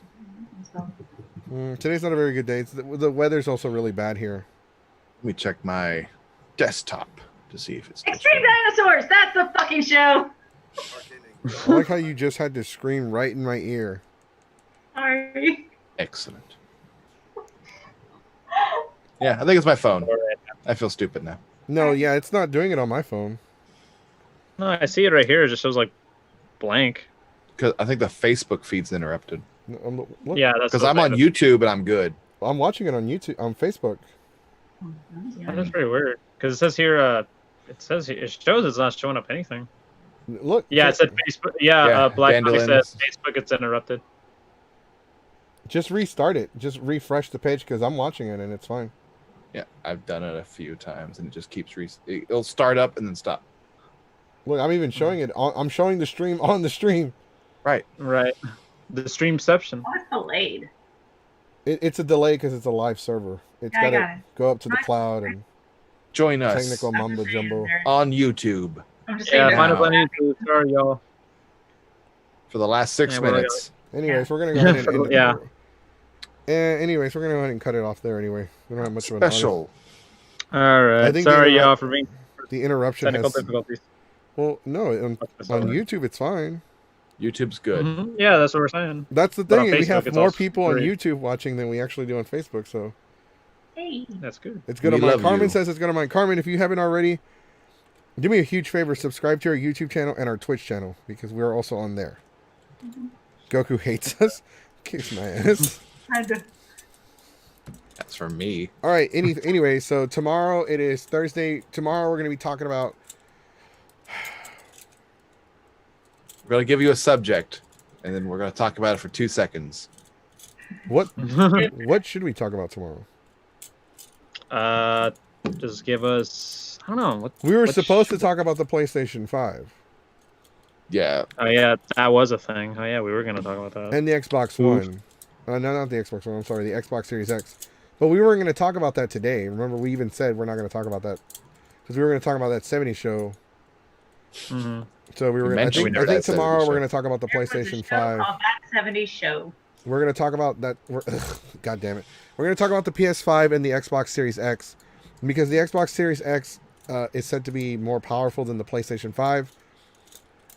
A: Today's not a very good day. The weather's also really bad here.
B: Let me check my desktop to see if it's still
C: Extreme
B: showing.
C: Dinosaurs. That's the fucking show.
A: I like how you just had to scream right in my ear.
C: Sorry.
B: Excellent. Yeah, I think it's my phone. I feel stupid now.
A: No, yeah, it's not doing it on my phone.
D: No, I see it right here. It just shows like blank.
B: Because I think the Facebook feed's interrupted.
A: Look,
D: Yeah, that's
B: Because I'm on YouTube and I'm good.
A: I'm watching it on YouTube, on Facebook.
D: That's very weird. Because it says here, it shows it's not showing up anything.
A: Look.
D: Yeah, it said Facebook. Yeah,
B: Yeah,
D: Black Money
B: Dandelions.
D: says Facebook. It's interrupted.
A: Just restart it. Just refresh the page because I'm watching it and it's fine.
B: Yeah, I've done it a few times and it just keeps it'll start up and then stop.
A: Look, I'm even showing it. I'm showing the stream on the stream.
B: Right.
D: Right. The streamception.
C: Oh, it's delayed.
A: It's a delay because it's a live server. It's
C: Yeah, I
A: got
C: got
A: to
C: it.
A: go up to the cloud and
B: Join us
A: technical mumbo jumbo.
B: on YouTube
C: I'm just
D: Yeah,
C: saying
D: find
C: that.
D: us on YouTube. Sorry, y'all.
B: for the last 6
D: Yeah, we're
B: minutes.
A: Anyways, we're gonna go ahead and end it.
D: Yeah.
A: Anyways, we're gonna go ahead and cut it off there. Anyway, we don't have much of an audio.
B: Special.
D: All
A: I
D: right.
A: think
D: Sorry,
A: the
D: y'all, for being
A: The interruption
D: technical
A: has.
D: difficulties.
A: Well, no, on YouTube it's fine.
B: YouTube's good.
D: Mhm. Yeah, that's what we're saying.
A: That's the
D: But on
A: thing. We
D: Facebook,
A: have
D: it's
A: more
D: also
A: people on
D: great.
A: YouTube watching than we actually do on Facebook. So
C: Hey.
D: That's good.
A: it's good
B: We
A: on mine.
B: love
A: Carmen
B: you.
A: says it's good on mine. Carmen, if you haven't already, do me a huge favor. Subscribe to our YouTube channel and our Twitch channel because we're also on there. Goku hates us. Kicks my ass.
B: That's for me.
A: All right. Anyway, so tomorrow it is Thursday. Tomorrow we're going to be talking about.
B: We're going to give you a subject, and then we're going to talk about it for 2 seconds.
A: What should we talk about tomorrow?
D: Just give us. I don't know.
A: We were
D: what
A: supposed to
D: should-
A: talk about the PlayStation 5
B: Yeah.
D: Oh yeah, that was a thing. Oh yeah, we were gonna talk about that.
A: and the Xbox
D: Oof.
A: One. No, not the Xbox One. I'm sorry, the Xbox Series X. But we weren't going to talk about that today. Remember, we even said we're not going to talk about that because we were going to talk about that 70 show.
D: hmm
A: So we were.
B: You
A: Gonna, I
B: mentioned
A: think,
B: that
A: I think
B: 70
A: tomorrow
B: show.
A: we're going to talk about the
C: There was a
A: PlayStation
C: show
A: 5.
C: called That 70s Show.
A: We're going to talk about that. God damn it. We're going to talk about the PS5 and the Xbox Series X because the Xbox Series X is said to be more powerful than the PlayStation 5.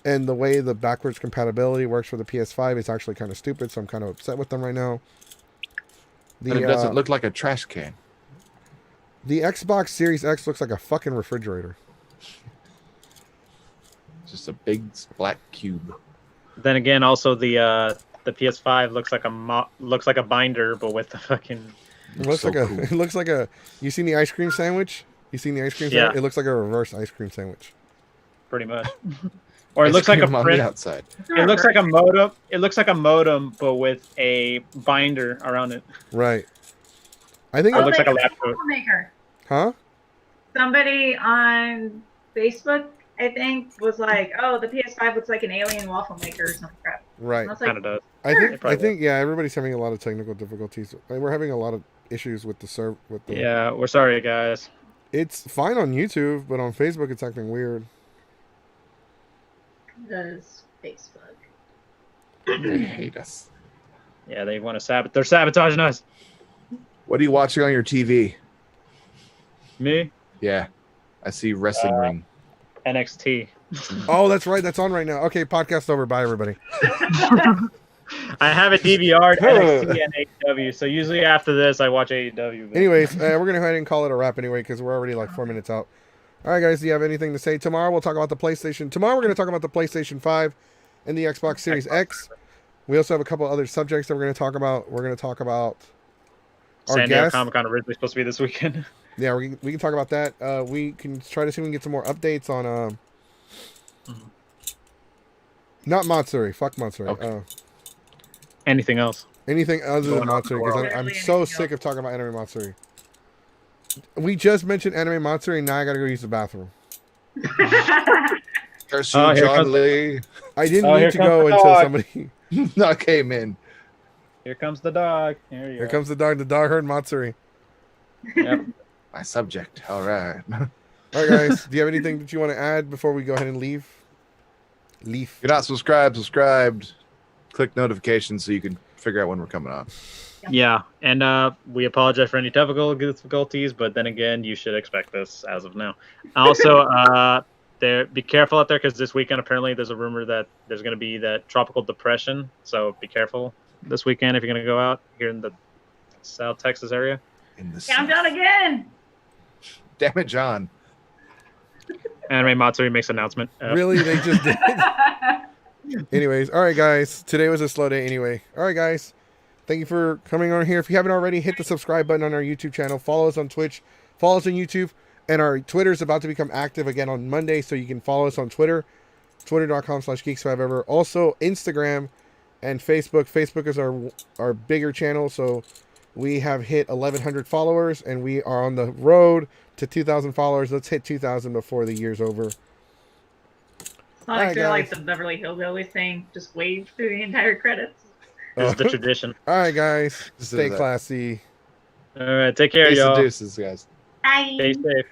A: And the way the backwards compatibility works for the PS5 is actually kind of stupid. So I'm kind of upset with them right now.
B: But it doesn't look like a trash can.
A: The Xbox Series X looks like a fucking refrigerator.
B: It's just a big black cube.
D: Then again, also the PS5 looks like a binder, but with the fucking.
A: It looks
B: So
A: like a.
B: cool.
A: It looks like a. You seen the ice cream sandwich? You seen the ice cream
D: Yeah.
A: sandwich? It looks like a reverse ice cream sandwich.
D: Pretty much. Or it
B: Ice
D: looks like a
B: cream on the
D: print.
B: outside.
D: It looks like a modem. It looks like a modem, but with a binder around it.
A: Right. I think.
D: It
C: Oh,
D: looks like a
C: they-
D: laptop.
C: Waffle maker.
A: Huh?
C: Somebody on Facebook, I think, was like, "Oh, the PS5 looks like an alien waffle maker or some crap."
A: Right.
C: And I was like,
D: Kind of does.
A: I
C: Sure.
A: think.
D: It probably
A: I think. Yeah. Everybody's having a lot of technical difficulties. We're having a lot of issues with the server. With the.
D: Yeah, we're sorry, guys.
A: It's fine on YouTube, but on Facebook it's acting weird.
C: "Does Facebook?"
B: They hate us.
D: Yeah, they want to They're sabotaging us.
B: What are you watching on your TV?
D: Me,
B: Yeah. I see wrestling ring.
D: NXT.
A: Oh, that's right. That's on right now. Okay, podcast over. Bye, everybody.
D: I have a DVR NXT and AEW, so usually after this I watch AEW. But...
A: Anyways, we're going to go ahead and call it a wrap anyway because we're already like 4 minutes out. All right, guys, do you have anything to say? Tomorrow we'll talk about the PlayStation. Tomorrow we're going to talk about the PlayStation 5 and the Xbox Series X. We also have a couple other subjects that we're going to talk about. We're going to talk about our
D: San Diego
A: guest.
D: Comic-Con originally supposed to be this weekend.
A: Yeah, we can talk about that. We can try to see if we can get some more updates on... Not Matsuri. Fuck Matsuri.
B: Okay.
D: Anything else?
A: Anything other than Matsuri, because I'm so sick of talking about Anime Matsuri. We just mentioned Anime Matsuri, and now I gotta go use the bathroom.
B: Curse you, John Lee.
A: I didn't need to go until somebody
B: Not came in.
D: Here comes the dog.
A: Here comes the dog. The dog heard Matsuri.
D: Yep.
B: My subject. All right.
A: All right, guys. Do you have anything that you want to add before we go ahead and leave?
B: If you're not subscribed. Click notifications so you can figure out when we're coming on.
D: Yeah, and we apologize for any technical difficulties, but then again, you should expect this as of now. Also, be careful out there because this weekend apparently there's a rumor that there's going to be that tropical depression. So be careful this weekend if you're going to go out here in the South Texas area.
B: In the
C: Countdown again.
B: Damn it, John.
D: Anime Matsuri makes an announcement.
A: Really? They just did? Anyways, all right, guys. Today was a slow day anyway. All right, guys. Thank you for coming on here. If you haven't already, hit the subscribe button on our YouTube channel. Follow us on Twitch. Follow us on YouTube. And our Twitter is about to become active again on Monday, so you can follow us on Twitter. Twitter.com/geeks5ever. Also, Instagram and Facebook. Facebook is our bigger channel, so we have hit 1,100 followers, and we are on the road to 2,000 followers. Let's hit 2,000 before the year's over.
C: I feel like the Beverly Hillbillies saying, just wave through the entire credits.
D: This is the tradition.
A: All right, guys. Stay classy.
D: All right, take care,
B: Peace
D: y'all.
B: and deuces, guys.
C: Bye.
D: Stay safe.